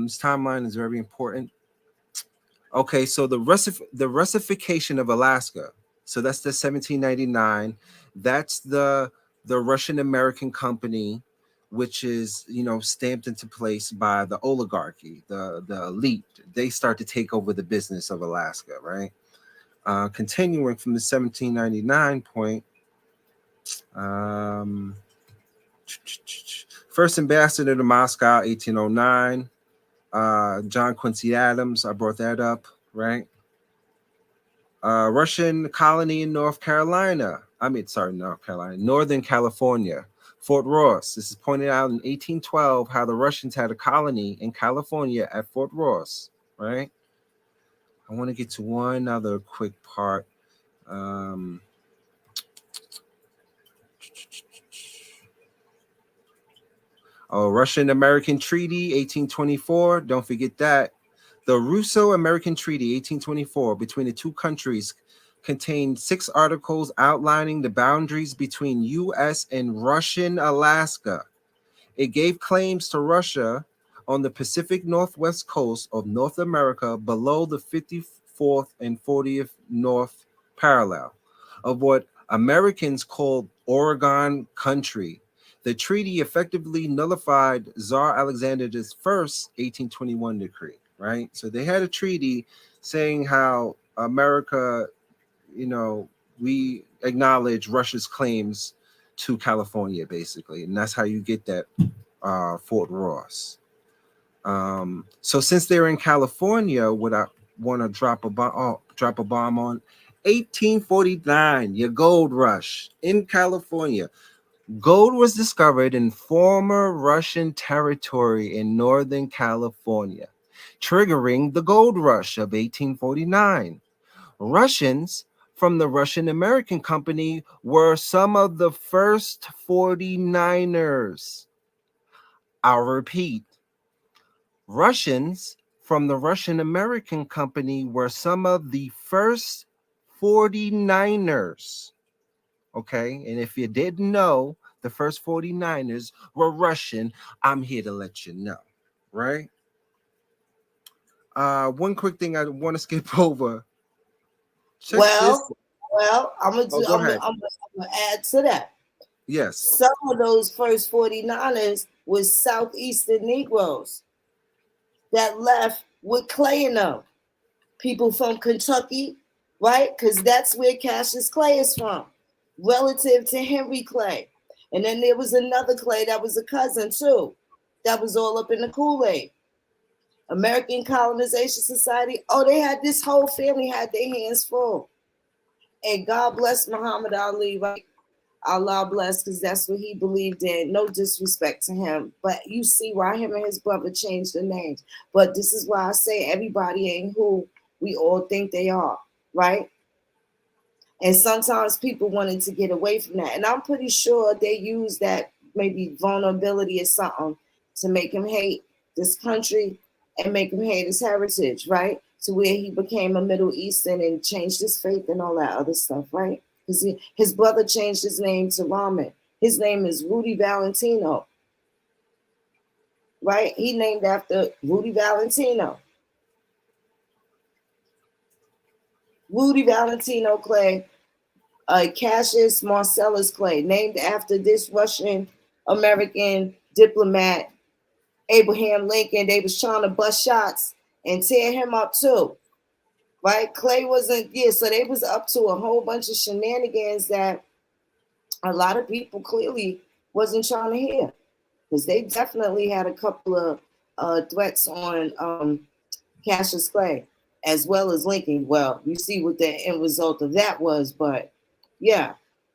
This timeline is very important. Okay, so the Russification of Alaska. So that's the 1799. That's the Russian American company, which is stamped into place by the oligarchy, the elite. They start to take over the business of Alaska, right? Continuing from the 1799 point, first ambassador to Moscow, 1809. John Quincy Adams, I brought that up, right? Russian colony in Northern California, Northern California, Fort Ross. This is pointed out in 1812 how the Russians had a colony in California at Fort Ross, right? I want to get to one other quick part. Russian-American Treaty, 1824. Don't forget that. The Russo-American Treaty, 1824, between the two countries contained 6 articles outlining the boundaries between U.S. and Russian Alaska. It gave claims to Russia on the Pacific Northwest coast of North America below the 54th and 40th North parallel of what Americans called Oregon Country. The treaty effectively nullified Tsar Alexander I's 1821 decree, right? So they had a treaty saying how America, we acknowledge Russia's claims to California, basically. And that's how you get that Fort Ross. So since they're in California, what I want to drop a bomb on 1849, your gold rush in California. Gold was discovered in former Russian territory in Northern California, triggering the gold rush of 1849. Russians from the Russian American Company were some of the first 49ers. I'll repeat. Russians from the Russian American Company were some of the first 49ers. Okay, and if you didn't know, the first 49ers were Russian. I'm here to let you know, right? One quick thing I want to skip over. Check this. I'm gonna add to that. Yes. Some of those first 49ers was Southeastern Negroes that left with Clay and them. People from Kentucky, right? Because that's where Cassius Clay is from, relative to Henry Clay. And then there was another Clay that was a cousin too, that was all up in the Kool-Aid. American Colonization Society, they had this whole family had their hands full. And God bless Muhammad Ali, right? Allah bless, because that's what he believed in. No disrespect to him. But you see why him and his brother changed the names. But this is why I say everybody ain't who we all think they are, right? And sometimes people wanted to get away from that. And I'm pretty sure they use that maybe vulnerability or something to make him hate this country and make him hate his heritage, right? To where he became a Middle Eastern and changed his faith and all that other stuff, right? Because his brother changed his name to Rahman. His name is Rudy Valentino, right? He named after Rudy Valentino. Rudy Valentino Clay, Cassius Marcellus Clay, named after this Russian American diplomat Abraham Lincoln. They was trying to bust shots and tear him up too. Right? Clay wasn't, so they was up to a whole bunch of shenanigans that a lot of people clearly wasn't trying to hear. Because they definitely had a couple of threats on Cassius Clay, as well as Lincoln. Well, you see what the end result of that was, but yeah.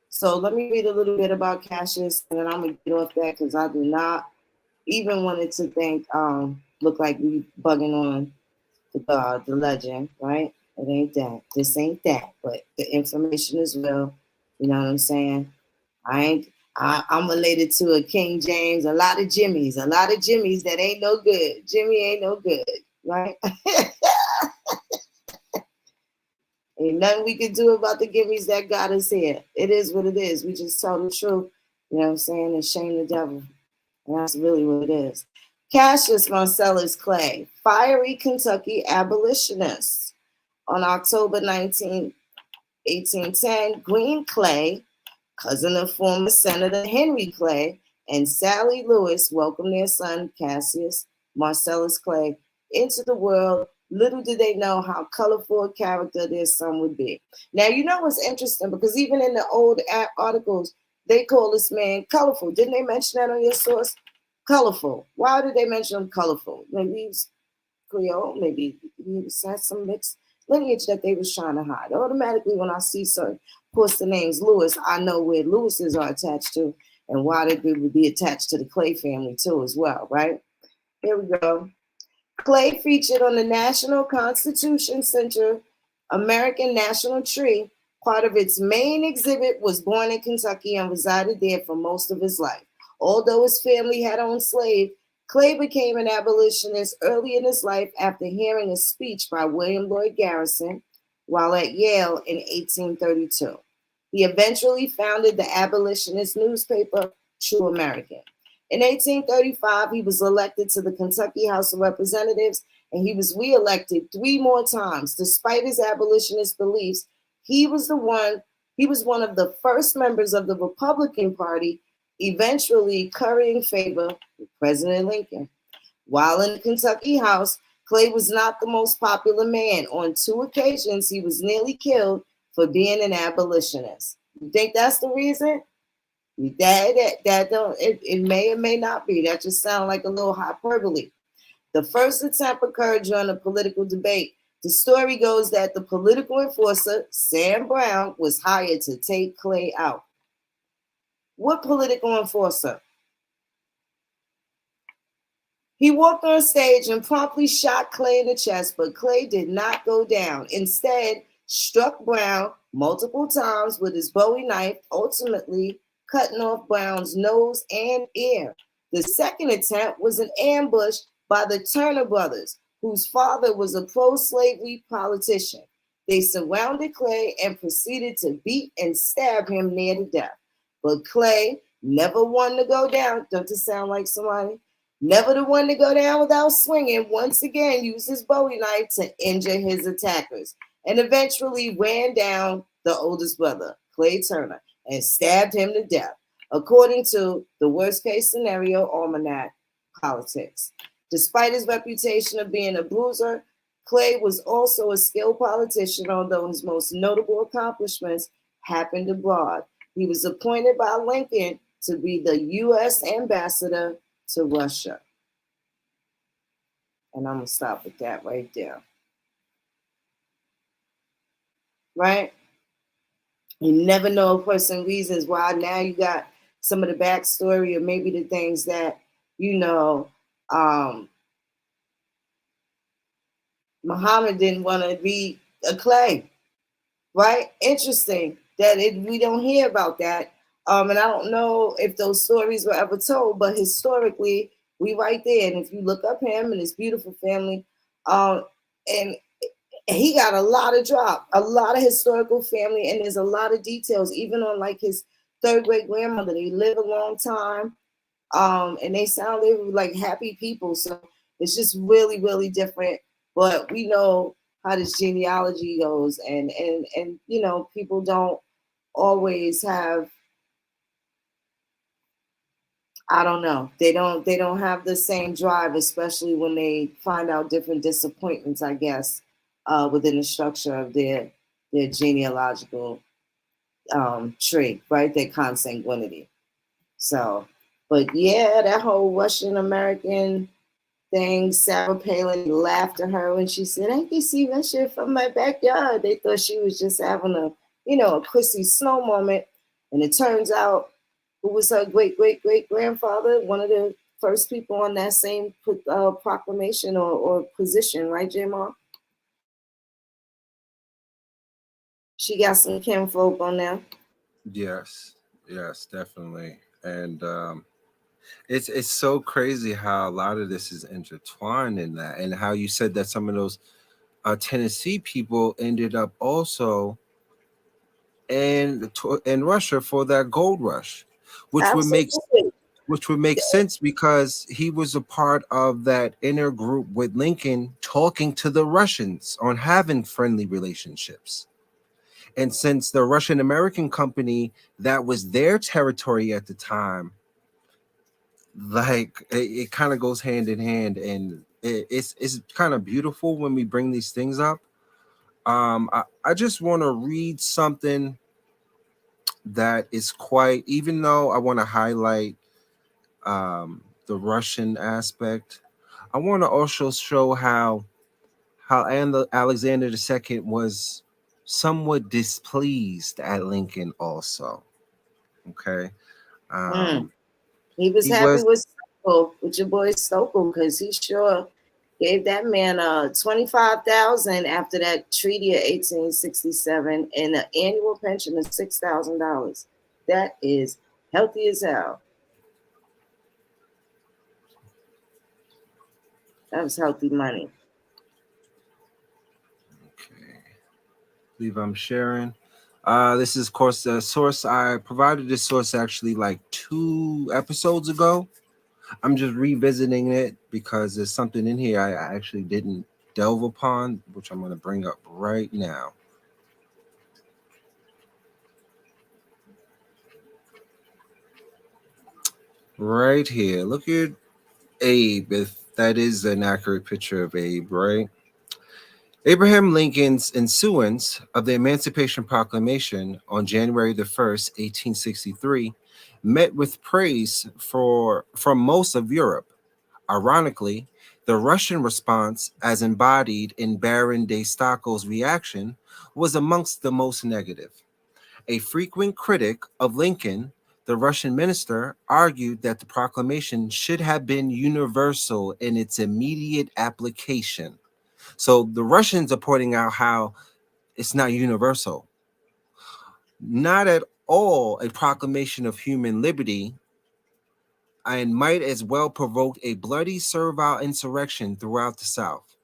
So let me read a little bit about Cassius, and then I'm gonna get off that because I do not even wanted to think look like we bugging on the legend, right? It ain't that. This ain't that, but the information is real. You know what I'm saying? I'm related to a King James, a lot of Jimmys that ain't no good. Jimmy ain't no good, right? Ain't nothing we can do about the gimmies that got us here. It is what it is. We just tell the truth, you know what I'm saying, and shame the devil. And that's really what it is. Cassius Marcellus Clay, fiery Kentucky abolitionist. On October 19, 1810, Green Clay, cousin of former Senator Henry Clay, and Sally Lewis welcomed their son, Cassius Marcellus Clay, into the world. Little did they know how colorful a character their son would be. Now, you know what's interesting, because even in the old articles, they call this man colorful. Didn't they mention that on your source? Colorful. Why did they mention him colorful? Maybe he's Creole, maybe he had some mixed lineage that they was trying to hide. Automatically, when I see certain, of course, the names Lewis, I know where Lewises are attached to and why they would be attached to the Clay family too as well, right? Here we go. Clay featured on the National Constitution Center American National Tree. Part of its main exhibit. Was born in Kentucky and resided there for most of his life. Although his family had owned slaves, Clay became an abolitionist early in his life after hearing a speech by William Lloyd Garrison while at Yale in 1832. He eventually founded the abolitionist newspaper, True American. In 1835, he was elected to the Kentucky House of Representatives, and he was reelected 3 more times. Despite his abolitionist beliefs, he was one of the first members of the Republican Party, eventually currying favor with President Lincoln. While in the Kentucky House, Clay was not the most popular man. On 2 occasions, he was nearly killed for being an abolitionist. You think that's the reason? It may or may not be. That just sounds like a little hyperbole. The first attempt occurred during a political debate. The story goes that the political enforcer, Sam Brown, was hired to take Clay out. What political enforcer? He walked on stage and promptly shot Clay in the chest, but Clay did not go down. Instead, struck Brown multiple times with his Bowie knife, ultimately cutting off Brown's nose and ear. The second attempt was an ambush by the Turner brothers, whose father was a pro-slavery politician. They surrounded Clay and proceeded to beat and stab him near to death. But Clay never wanted to go down. Don't it sound like somebody? Never the one to go down without swinging. Once again, used his Bowie knife to injure his attackers, and eventually ran down the oldest brother, Clay Turner, and stabbed him to death, according to the worst case scenario almanac politics. Despite his reputation of being a bruiser, Clay was also a skilled politician, although his most notable accomplishments happened abroad. He was appointed by Lincoln to be the U.S. ambassador to Russia. And I'm going to stop with that right there. Right? You never know a person reasons why. Now you got some of the backstory or maybe the things that, Muhammad didn't want to be a Clay. Right? Interesting that we don't hear about that. And I don't know if those stories were ever told, but historically, we right there. And if you look up him and his beautiful family, and he got a lot of drop, a lot of historical family, and there's a lot of details, even on like his 3rd great grandmother. They live a long time, and they were like happy people. So it's just really, really different. But we know how this genealogy goes, and you know, people don't always have, I don't know, they don't have the same drive, especially when they find out different disappointments, I guess, within the structure of their genealogical tree, right? Their consanguinity. So, but yeah, that whole Russian American thing, Sarah Palin laughed at her when she said, I can see that shit from my backyard. They thought she was just having a, you know, a Chrissy Snow moment. And it turns out, who was her great great great grandfather, one of the first people on that same proclamation or position, right, Jmar? She got some kinfolk on there. Yes, yes, definitely. And it's so crazy how a lot of this is intertwined in that, and how you said that some of those Tennessee people ended up also in Russia for that gold rush, which would make Absolutely. sense because he was a part of that inner group with Lincoln talking to the Russians on having friendly relationships. And since the Russian American company, that was their territory at the time, like it kind of goes hand in hand, and it's kind of beautiful when we bring these things up. I just want to read something that is quite, even though I want to highlight the Russian aspect, I want to also show how Alexander II was somewhat displeased at Lincoln also. Okay. Mm. Um, He was he happy was with Stokely, with your boy Stokely, because he sure gave that man 25,000 after that treaty of 1867 and an annual pension of $6,000. That is healthy as hell. That was healthy money. okay. Believe I'm sharing. This is, of course, the source. I provided this source actually like 2 episodes ago. I'm just revisiting it because there's something in here I actually didn't delve upon, which I'm going to bring up right now. Right here. Look at Abe, if that is an accurate picture of Abe, right? Abraham Lincoln's issuance of the Emancipation Proclamation on January the 1st, 1863, met with praise from most of Europe. Ironically, the Russian response, as embodied in Baron de Stockel's reaction, was amongst the most negative. A frequent critic of Lincoln, the Russian minister argued that the proclamation should have been universal in its immediate application. So the Russians are pointing out how it's not universal. Not at all a proclamation of human liberty, and might as well provoke a bloody servile insurrection throughout the South.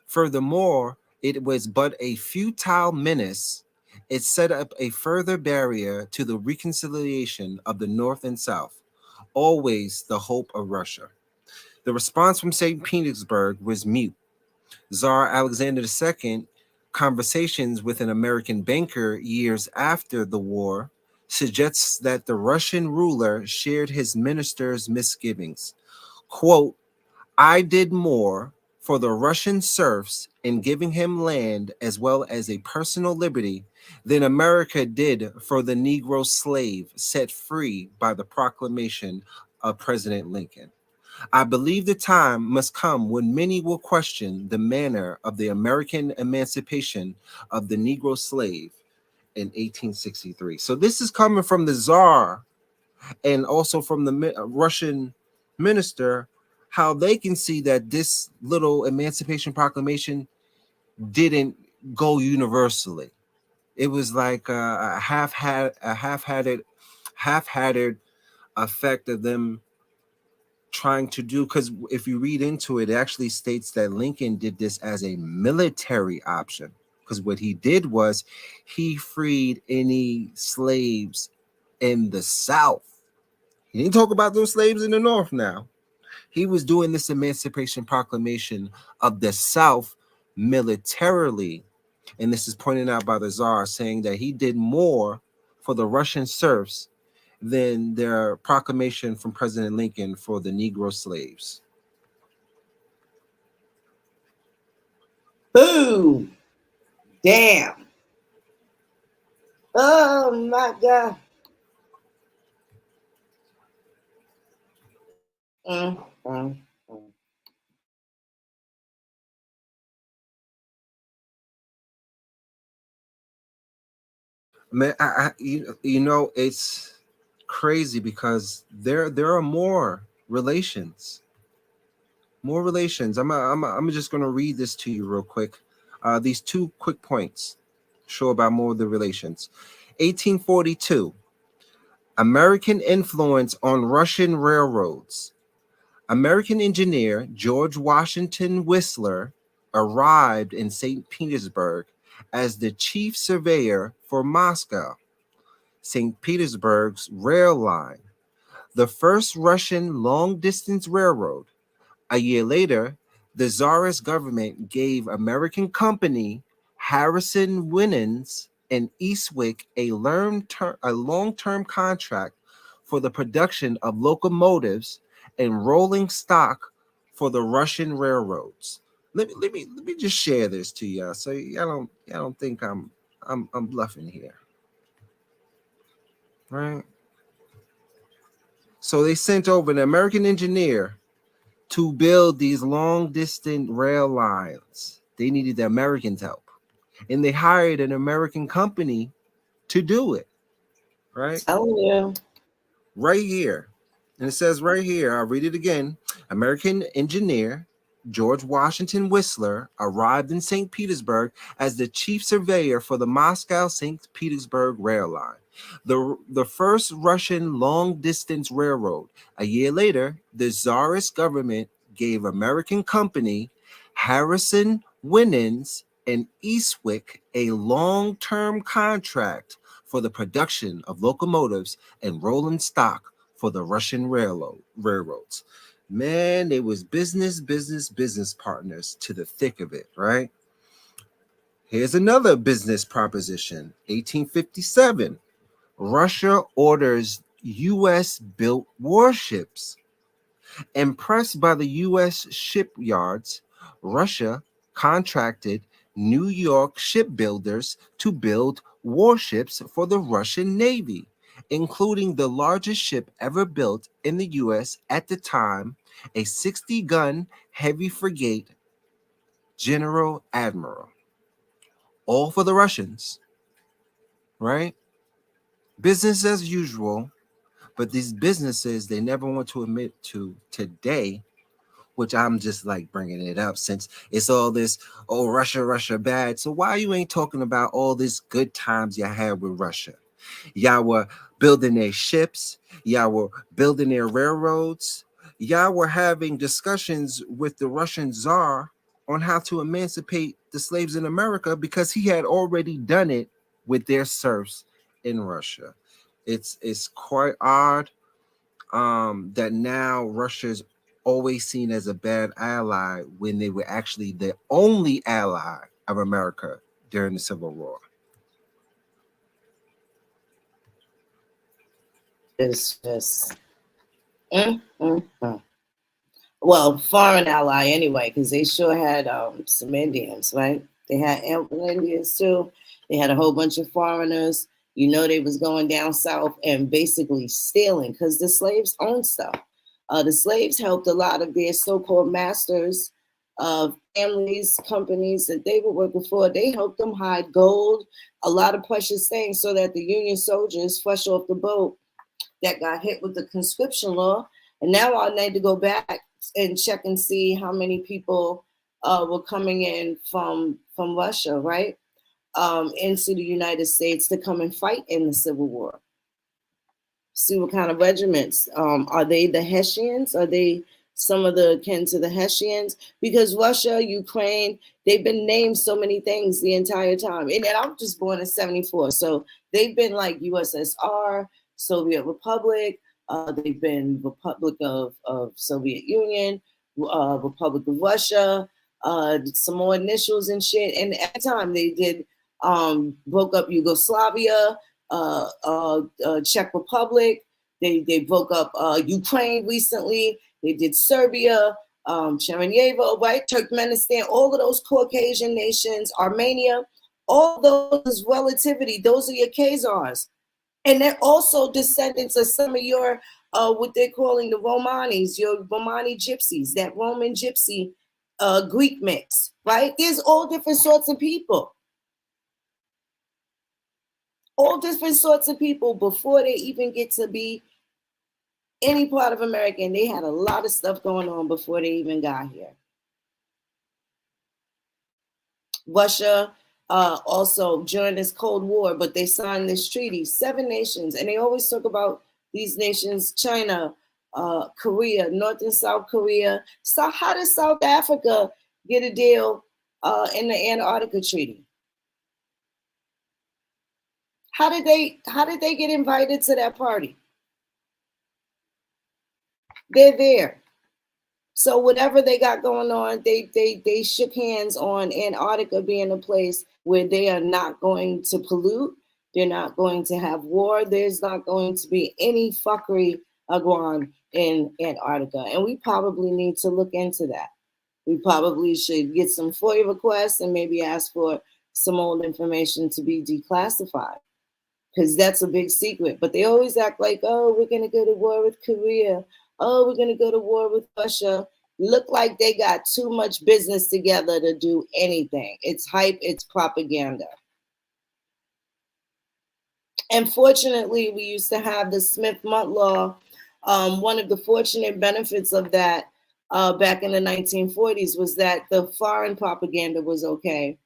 Furthermore, it was but a futile menace. It set up a further barrier to the reconciliation of the North and South, always the hope of Russia. The response from St. Petersburg was mute. Tsar Alexander II, conversations with an American banker years after the war, suggests that the Russian ruler shared his minister's misgivings. Quote, I did more for the Russian serfs in giving him land as well as a personal liberty than America did for the Negro slave set free by the proclamation of President Lincoln. I believe the time must come when many will question the manner of the American emancipation of the Negro slave in 1863. So this is coming from the Tsar and also from the Russian minister, how they can see that this little Emancipation Proclamation didn't go universally. It was like half-headed effect of them trying to do, because if you read into it, it actually states that Lincoln did this as a military option, because what he did was he freed any slaves in the South. He didn't talk about those slaves in the North now. He was doing this Emancipation Proclamation of the South militarily. And this is pointed out by the Tsar, saying that he did more for the Russian serfs than their proclamation from President Lincoln for the Negro slaves. Boom. Damn. Oh my God. Mm, mm, mm. Man, you know, it's crazy because there are more relations. More relations. I'm just gonna read this to you real quick. These two quick points show about more of the relations. 1842. American influence on Russian railroads. American engineer George Washington Whistler arrived in St. Petersburg as the chief surveyor for Moscow, St. Petersburg's rail line, the first Russian long-distance railroad. A year later, the Tsarist government gave American company Harrison Winans and Eastwick a long-term contract for the production of locomotives and rolling stock for the Russian railroads. Let me just share this to y'all, so y'all don't think I'm bluffing here, right? So they sent over an American engineer to build these long distance rail lines. They needed the Americans' help, and they hired an American company to do it, right? Telling you. Right here. And it says right here, I'll read it again. American engineer George Washington Whistler arrived in St. Petersburg as the chief surveyor for the Moscow-St. Petersburg rail line, the first Russian long-distance railroad. A year later, the Tsarist government gave American company Harrison Winans and Eastwick a long-term contract for the production of locomotives and rolling stock for the Russian railroads. Man, they was business partners to the thick of it, right? Here's another business proposition. 1857. Russia orders U.S. built warships. Impressed by the U.S. shipyards, Russia contracted New York shipbuilders to build warships for the Russian Navy, including the largest ship ever built in the U.S. at the time, a 60-gun heavy frigate, General Admiral. All for the Russians, right? Business as usual, but these businesses, they never want to admit to today, which I'm just like bringing it up since it's all this, oh, Russia bad. So why you ain't talking about all this good times you had with Russia? Y'all were building their ships. Y'all were building their railroads. Y'all were having discussions with the Russian Tsar on how to emancipate the slaves in America because he had already done it with their serfs in Russia. It's quite odd that now Russia's always seen as a bad ally when they were actually the only ally of America during the Civil War. It's just. Well, foreign ally anyway, because they sure had some Indians, right? They had Indians too. They had a whole bunch of foreigners. You know, they was going down south and basically stealing because the slaves owned stuff. The slaves helped a lot of their so-called masters, families, companies that they were working for. They helped them hide gold, a lot of precious things, so that the Union soldiers, fresh off the boat, that got hit with the conscription law. And now I need to go back and check and see how many people were coming in from Russia, right, into the United States to come and fight in the Civil War. See what kind of regiments. Are they the Hessians? Are they some of the kin to the Hessians? Because Russia, Ukraine, they've been named so many things the entire time. And I'm just born in 74. So they've been like USSR, Soviet Republic, they've been Republic of Soviet Union, Republic of Russia, some more initials and shit. And every time they did, broke up Yugoslavia, Czech Republic. They broke up Ukraine recently. They did Serbia, Chernihiv, right? Turkmenistan, all of those Caucasian nations, Armenia, all those relativity, those are your Khazars. And they're also descendants of some of your, what they're calling the Romanis, your Romani gypsies, that Roman gypsy Greek mix, right? There's all different sorts of people. All different sorts of people before they even get to be any part of America. And they had a lot of stuff going on before they even got here. Russia also during this Cold War, but they signed this treaty, 7 nations, and they always talk about these nations, China, Korea, North and South Korea. So how does South Africa get a deal in the Antarctica Treaty? How did they get invited to that party? They're there. So whatever they got going on, they shook hands on Antarctica being a place where they are not going to pollute. They're not going to have war. There's not going to be any fuckery going in Antarctica. And we probably need to look into that. We probably should get some FOIA requests and maybe ask for some old information to be declassified, because that's a big secret. But they always act like, oh, we're going to go to war with Korea. Oh, we're going to go to war with Russia. Look like they got too much business together to do anything. It's hype, it's propaganda. And fortunately, we used to have the Smith-Mundt law. One of the fortunate benefits of that back in the 1940s was that the foreign propaganda was okay,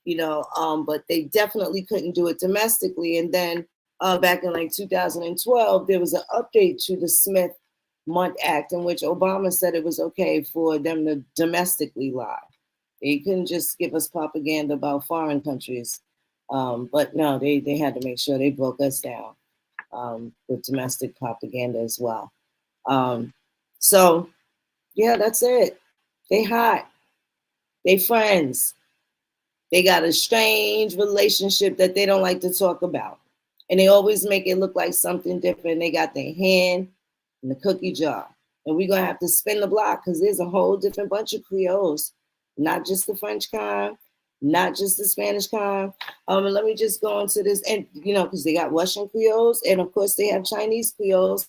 but they definitely couldn't do it domestically. And then back in like 2012, there was an update to the Smith-Mundt Act in which Obama said it was okay for them to domestically lie. They couldn't just give us propaganda about foreign countries. But no, they had to make sure they broke us down with domestic propaganda as well. So, yeah, that's it. They hot. They friends. They got a strange relationship that they don't like to talk about. And they always make it look like something different. They got their hand in the cookie jar. And we're going to have to spin the block because there's a whole different bunch of Creoles, not just the French kind, not just the Spanish kind. And let me just go into this. And, because they got Russian Creoles. And, of course, they have Chinese Creoles,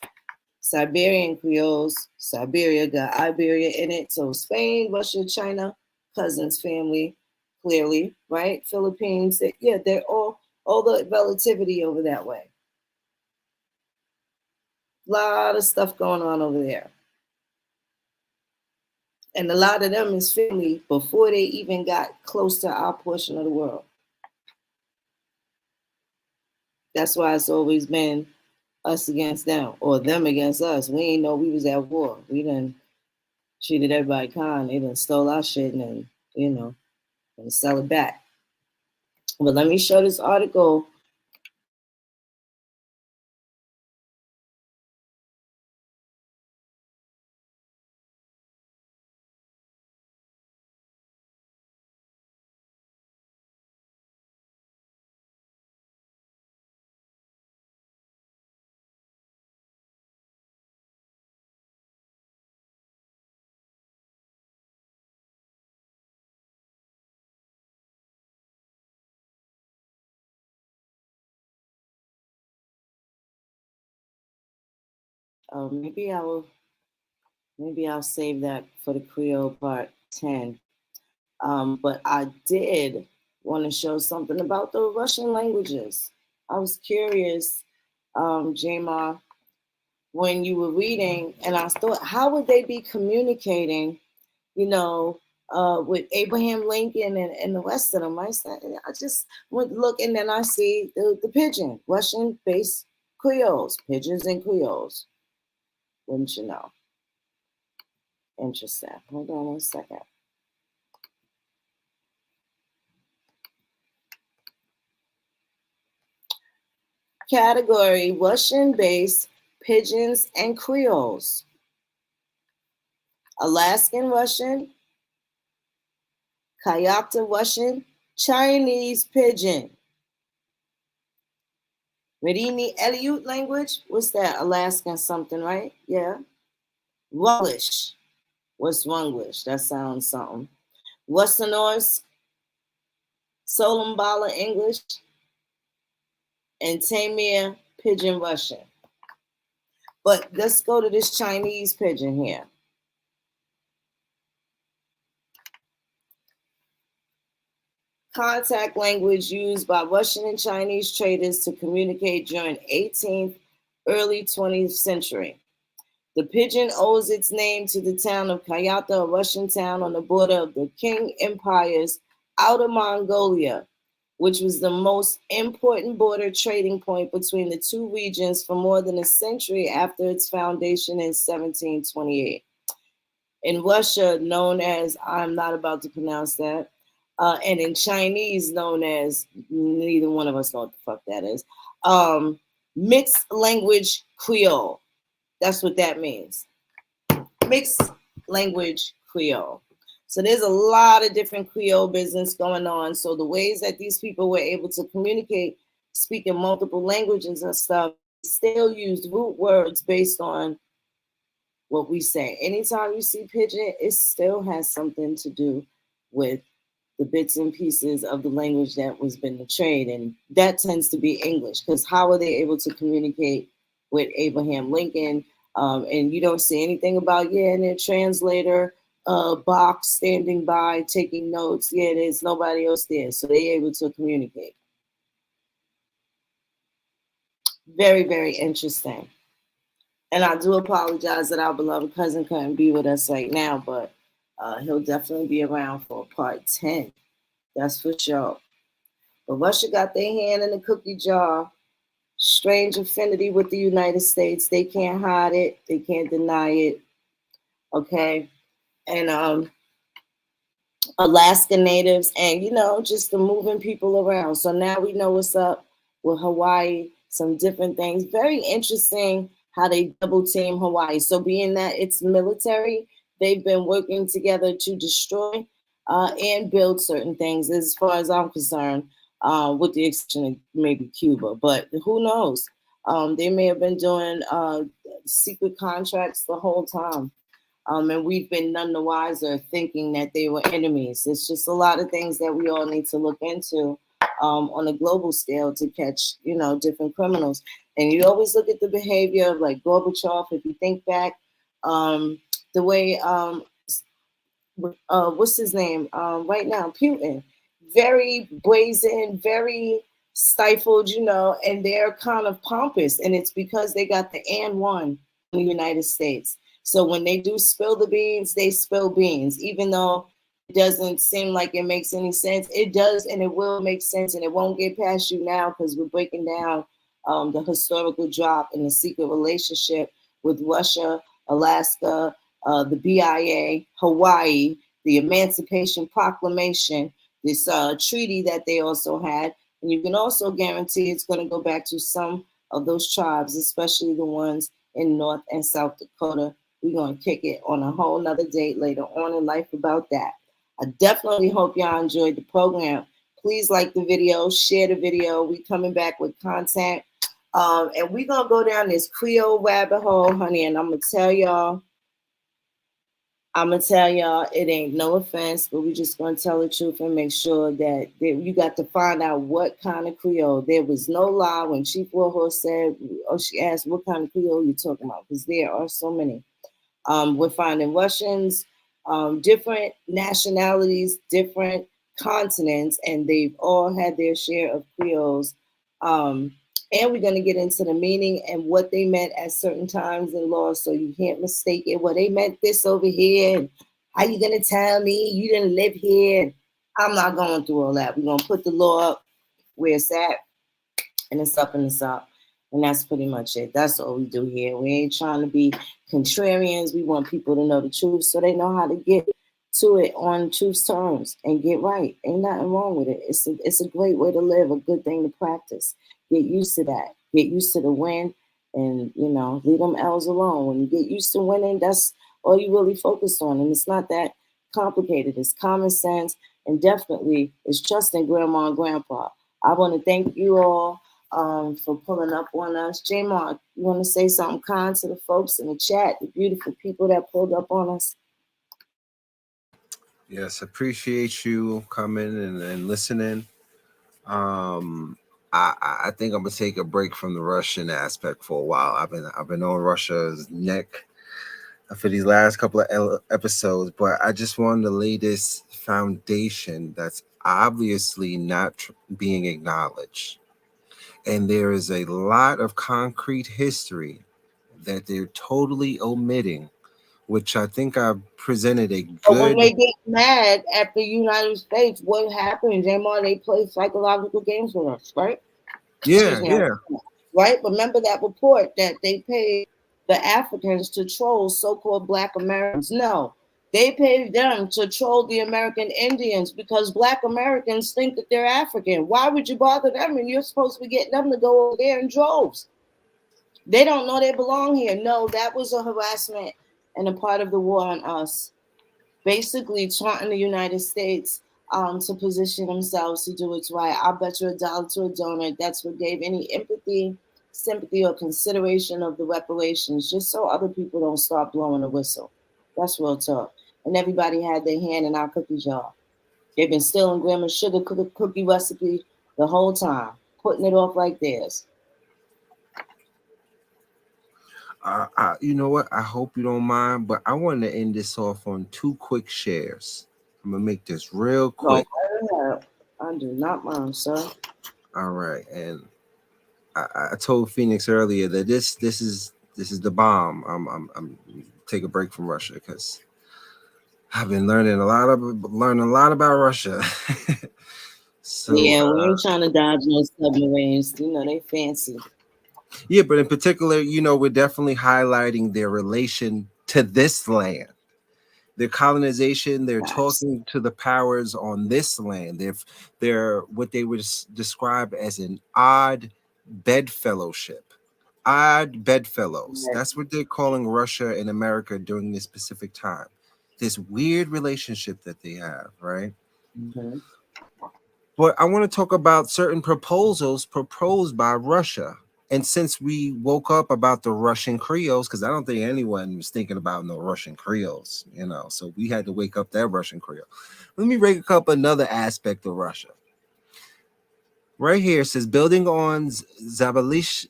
Siberian Creoles. Siberia got Iberia in it. So Spain, Russia, China, cousins, family, clearly, right? Philippines, they're all the relativity over that way. A lot of stuff going on over there. And a lot of them is family before they even got close to our portion of the world. That's why it's always been us against them or them against us. We ain't know we was at war. We done treated everybody kind. They done stole our shit and and sell it back. But let me show this article. Maybe I'll save that for the Creole part 10. But I did want to show something about the Russian languages. I was curious, Jmar, when you were reading, and I thought, how would they be communicating, with Abraham Lincoln and the rest of them? I just went look, and then I see the pidgin, Russian-based Creoles, pigeons and Creoles. Wouldn't you know? Interesting. Hold on 1 second. Category: Russian-based pigeons and Creoles. Alaskan Russian, Kayakta Russian, Chinese Pidgin. Medini Eliut language, what's that? Alaskan something, right? Yeah. Runglish. What's Runglish? That sounds something. Western Norse, Solombala English, and Tamir Pidgin Russian. But let's go to this Chinese Pidgin here. Contact language used by Russian and Chinese traders to communicate during 18th, early 20th century. The Pidgin owes its name to the town of Kayakta, a Russian town on the border of the Qing Empire's Outer Mongolia, which was the most important border trading point between the two regions for more than a century after its foundation in 1728. In Russia, known as, I'm not about to pronounce that, and in Chinese, known as, neither one of us know what the fuck that is, mixed language Creole. That's what that means. Mixed language Creole. So there's a lot of different Creole business going on. So the ways that these people were able to communicate, speaking multiple languages and stuff, still used root words based on what we say. Anytime you see Pidgin, it still has something to do with the bits and pieces of the language that was been the trade. And that tends to be English, because how are they able to communicate with Abraham Lincoln? And you don't see anything about, in their translator box standing by taking notes. There's nobody else there. So they're able to communicate. Very, very interesting. And I do apologize that our beloved cousin couldn't be with us right now, but he'll definitely be around for part 10. That's for sure. But Russia got their hand in the cookie jar. Strange affinity with the United States. They can't hide it. They can't deny it. Okay. And Alaska natives and, just the moving people around. So now we know what's up with Hawaii, some different things. Very interesting how they double team Hawaii. So being that it's military, they've been working together to destroy and build certain things, as far as I'm concerned, with the exception of maybe Cuba. But who knows? They may have been doing secret contracts the whole time. And we've been none the wiser thinking that they were enemies. It's just a lot of things that we all need to look into on a global scale to catch, different criminals. And you always look at the behavior of like Gorbachev. If you think back, the way, what's his name right now, Putin, very brazen, very stifled, and they're kind of pompous. And it's because they got the and one in the United States. So when they do spill the beans, they spill beans, even though it doesn't seem like it makes any sense. It does, and it will make sense, and it won't get past you now because we're breaking down the historical drop in the secret relationship with Russia, Alaska, the BIA, Hawaii, the Emancipation Proclamation, this treaty that they also had. And you can also guarantee it's going to go back to some of those tribes, especially the ones in North and South Dakota. We're going to kick it on a whole nother date later on in life about that. I definitely hope y'all enjoyed the program. Please like the video, share the video. We coming back with content. And we're going to go down this Creole rabbit hole, honey. And I'm going to tell y'all, it ain't no offense, but we're just going to tell the truth and make sure that you got to find out what kind of Creole. There was no lie when Chief Warhorse said, she asked, what kind of Creole you talking about? Because there are so many. We're finding Russians, different nationalities, different continents, and they've all had their share of Creoles. And we're going to get into the meaning and what they meant at certain times in law, so you can't mistake it. Well, they meant this over here, and how you going to tell me you didn't live here? I'm not going through all that. We're going to put the law up where it's at, and it's up and it's up. And that's pretty much it. That's all we do here. We ain't trying to be contrarians. We want people to know the truth so they know how to get to it on truth's terms and get right. Ain't nothing wrong with it. It's a great way to live, a good thing to practice. Get used to that. Get used to the win and, leave them L's alone. When you get used to winning, that's all you really focus on. And it's not that complicated. It's common sense. and definitely is trusting grandma and grandpa. I want to thank you all for pulling up on us. Jmar, you want to say something kind to the folks in the chat, the beautiful people that pulled up on us? Yes, appreciate you coming and listening. I think I'm gonna take a break from the Russian aspect for a while. I've been on Russia's neck for these last couple of episodes, but I just wanted to lay this foundation that's obviously not being acknowledged. And there is a lot of concrete history that they're totally omitting, which I think I've presented a But when good. they get mad at the United States, what happens? Jmar, they play psychological games with us, right? Excuse Yeah, me, yeah. right? Remember that report that they paid the Africans to troll so-called Black Americans? No, they paid them to troll the American Indians because Black Americans think that they're African. Why would you bother them when you're supposed to be getting them to go over there in droves? They don't know they belong here. No, that was a harassment and a part of the war on us. Basically taunting the United States to position themselves to do what's right. I'll bet you $1 to a donor. That's what gave any empathy, sympathy, or consideration of the reparations, just so other people don't start blowing the whistle. That's real talk. And everybody had their hand in our cookie jar. They've been stealing grandma's sugar cookie recipe the whole time, putting it off like theirs. You know what? I hope you don't mind, but I want to end this off on 2 quick shares. I'm gonna make this real quick. No, I do not mind, sir. All right, and I told Phoenix earlier that this is the bomb. I'm take a break from Russia because I've been learning a lot about Russia. So yeah, we ain't trying to dodge no submarines. You know, they fancy. yeah, but in particular, we're definitely highlighting their relation to this land. Their colonization, they're talking to the powers on this land. They're what they would describe as an odd bedfellowship. Odd bedfellows. Right. That's what they're calling Russia and America during this specific time. This weird relationship that they have, right? Mm-hmm. But I want to talk about certain proposals proposed by Russia. And since we woke up about the Russian Creoles, because I don't think anyone was thinking about no Russian Creoles, so we had to wake up that Russian Creole. Let me wake up another aspect of Russia. Right here it says, building on Zavalishi's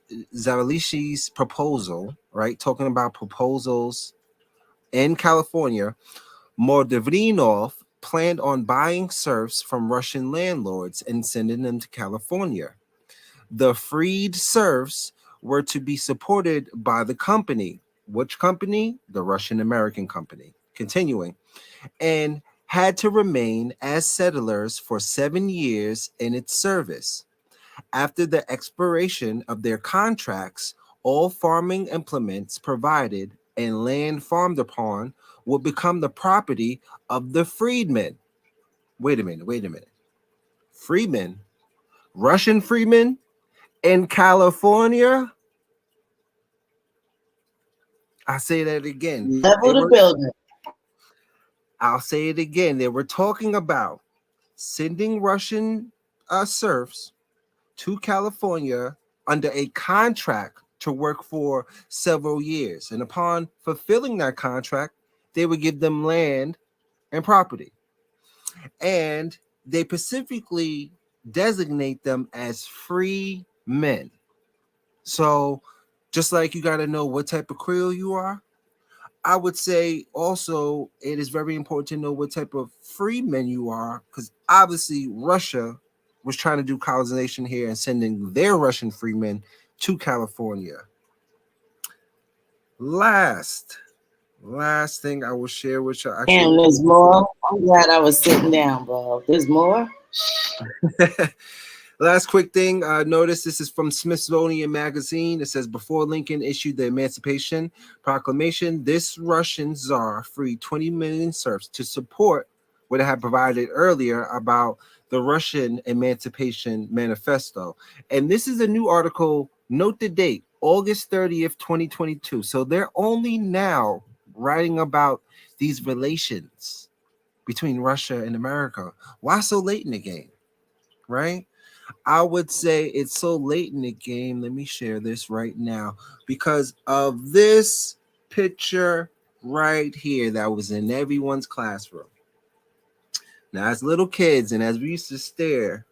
proposal, right? Talking about proposals in California, Mordvinov planned on buying serfs from Russian landlords and sending them to California. The freed serfs were to be supported by the company. Which company? The Russian American company. Continuing. And had to remain as settlers for 7 years in its service. After the expiration of their contracts, all farming implements provided and land farmed upon will become the property of the freedmen. Wait a minute. Freedmen? Russian freedmen? In California? I say that again. Level the building. I'll say it again. They were talking about sending Russian serfs to California under a contract to work for several years. And upon fulfilling that contract, they would give them land and property. And they specifically designate them as free men. So just like you got to know what type of Creole you are, I would say also it is very important to know what type of freeman you are, because obviously Russia was trying to do colonization here and sending their Russian freemen to California. Last thing I will share with you. Damn, there's more. I'm glad I was sitting down, bro. There's more. Last quick thing, notice this is from Smithsonian Magazine. It says, before Lincoln issued the Emancipation Proclamation, this Russian czar freed 20 million serfs to support what I had provided earlier about the Russian Emancipation Manifesto. And this is a new article, note the date, August 30th, 2022. So they're only now writing about these relations between Russia and America. Why so late in the game, right? I would say it's so late in the game. Let me share this right now because of this picture right here that was in everyone's classroom. Now, as little kids, and as we used to stare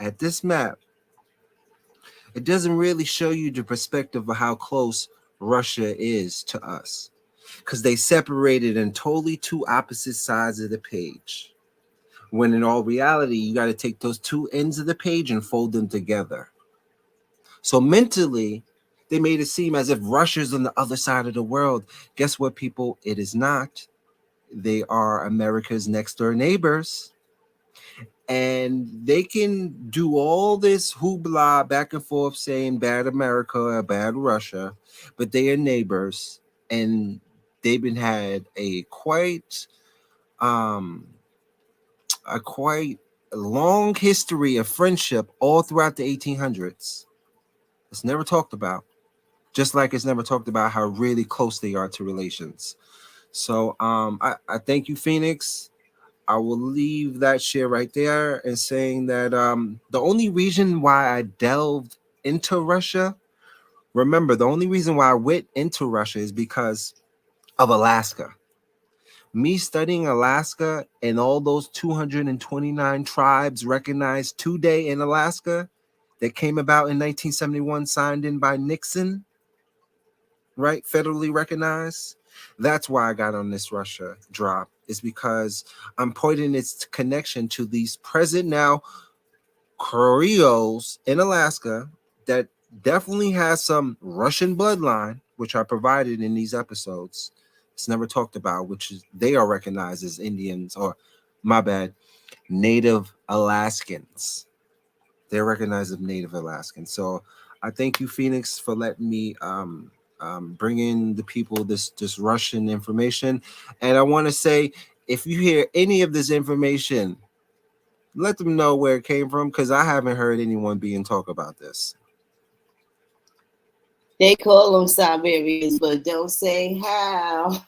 at this map, it doesn't really show you the perspective of how close Russia is to us because they separated in totally two opposite sides of the page. When in all reality, you got to take those two ends of the page and fold them together. So mentally, they made it seem as if Russia's on the other side of the world. Guess what, people? It is not. They are America's next door neighbors. And they can do all this hoopla back and forth saying bad America or bad Russia, but they are neighbors. And they've been had a quite long history of friendship all throughout the 1800s. It's never talked about. Just like it's never talked about how really close they are to relations. So I thank you, Phoenix. I will leave that share right there and saying that the only reason why I delved into Russia, remember, the only reason why I went into Russia is because of Alaska. Me studying Alaska and all those 229 tribes recognized today in Alaska that came about in 1971, signed in by Nixon, right? Federally recognized. That's why I got on this Russia drop, is because I'm pointing its connection to these present now Creoles in Alaska that definitely has some Russian bloodline, which I provided in these episodes. It's never talked about, which is they are recognized as Indians, or my bad, Native Alaskans. They're recognized as Native Alaskans. So I thank you, Phoenix, for letting me bring in the people this Russian information. And I want to say, if you hear any of this information, let them know where it came from, because I haven't heard anyone being talk about this. They call them Siberians, but don't say how.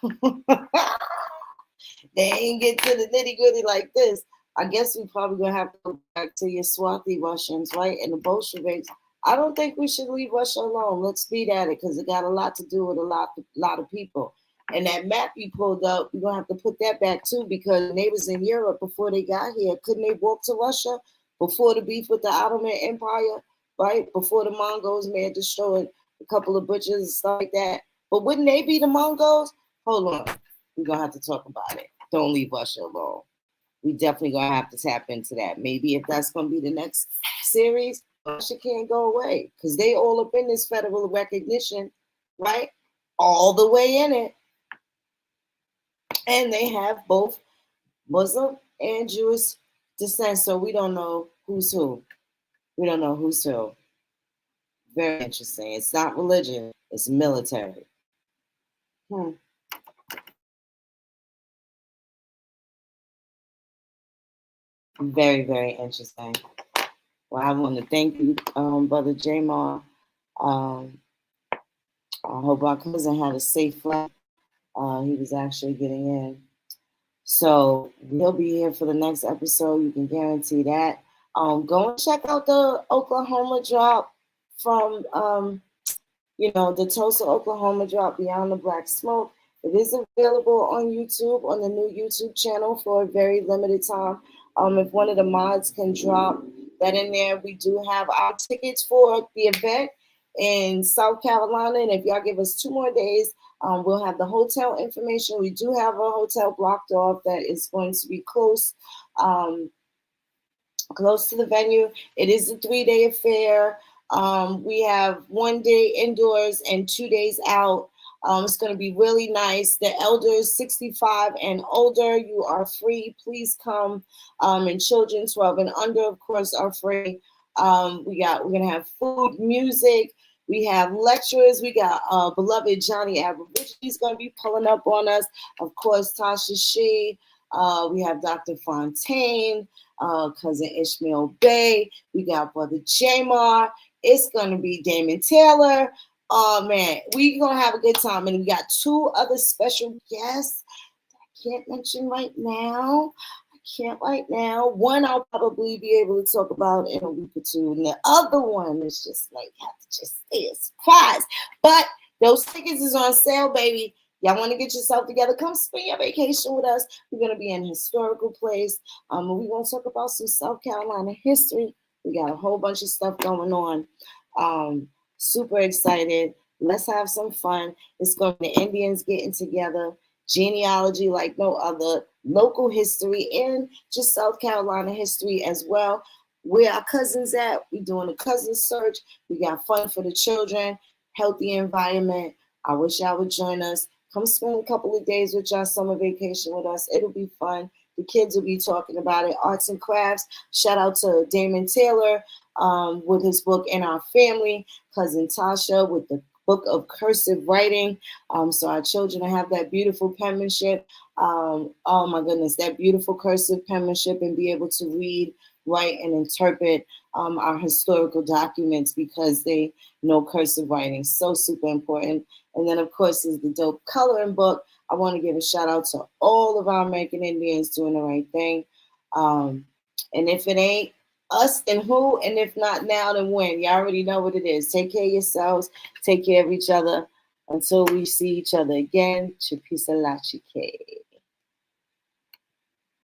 They ain't get to the nitty gritty like this. I guess we probably gonna have to go back to your Swathi Russians, right? And the Bolsheviks. I don't think we should leave Russia alone. Let's speed at it because it got a lot to do with a lot of people. And that map you pulled up, we're gonna have to put that back too, because when they was in Europe before they got here, couldn't they walk to Russia before the beef with the Ottoman Empire, right? Before the Mongols may have destroyed a couple of butchers and stuff like that. But wouldn't they be the Mongols? Hold on, we're gonna have to talk about it. Don't leave Russia alone. We definitely gonna have to tap into that. Maybe if that's gonna be the next series, Russia can't go away because they all up in this federal recognition, right? All the way in it. And they have both Muslim and Jewish descent, so we don't know who's who. We don't know who's who. Very interesting. It's not religion, it's military. Very, very interesting. Well, I want to thank you, Brother Jmar. I hope our cousin had a safe flight. He was actually getting in. So he'll be here for the next episode. You can guarantee that. Go and check out the Oklahoma drop from, the Tulsa, Oklahoma drop, Beyond the Black Smoke. It is available on YouTube, on the new YouTube channel for a very limited time. If one of the mods can drop that in there, we do have our tickets for the event in South Carolina. And if y'all give us 2 more days, we'll have the hotel information. We do have a hotel blocked off that is going to be close to the venue. It is a 3-day affair. We have 1 day indoors and 2 days out. It's going to be really nice. The elders 65 and older, you are free. Please come. And children 12 and under, of course, are free. We're going to have food, music. We have lecturers. We got beloved Johnny Aberrich. He's going to be pulling up on us. Of course, Tasha Shee. We have Dr. Fontaine, cousin Ishmael Bey. We got brother Jmar. It's going to be Damon Taylor. Oh, man, we're going to have a good time. And we got 2 other special guests. I can't mention right now. Can't right now. One I'll probably be able to talk about in a week or two, and the other one is just like have to just stay a surprise. But those tickets is on sale, baby. Y'all want to get yourself together? Come spend your vacation with us. We're gonna be in a historical place. And we're gonna talk about some South Carolina history. We got a whole bunch of stuff going on. Super excited. Let's have some fun. It's going to be Indians getting together, genealogy like no other, local history, and just South Carolina history as well. Where our cousins at? We're doing a cousin search. We got fun for the children, healthy environment. I wish y'all would join us. Come spend a couple of days with y'all summer vacation with us. It'll be fun. The kids will be talking about it. Arts and crafts. Shout out to Damon Taylor with his book In Our Family. Cousin Tasha with the book of cursive writing. So our children will have that beautiful penmanship. Oh my goodness, that beautiful cursive penmanship, and be able to read, write, and interpret our historical documents because they know cursive writing. So super important. And then of course is the dope coloring book. I want to give a shout out to all of our American Indians doing the right thing. And if it ain't us, then who? And if not now, then when? You already know what it is. Take care of yourselves. Take care of each other. Until we see each other again. Chipisa la chique.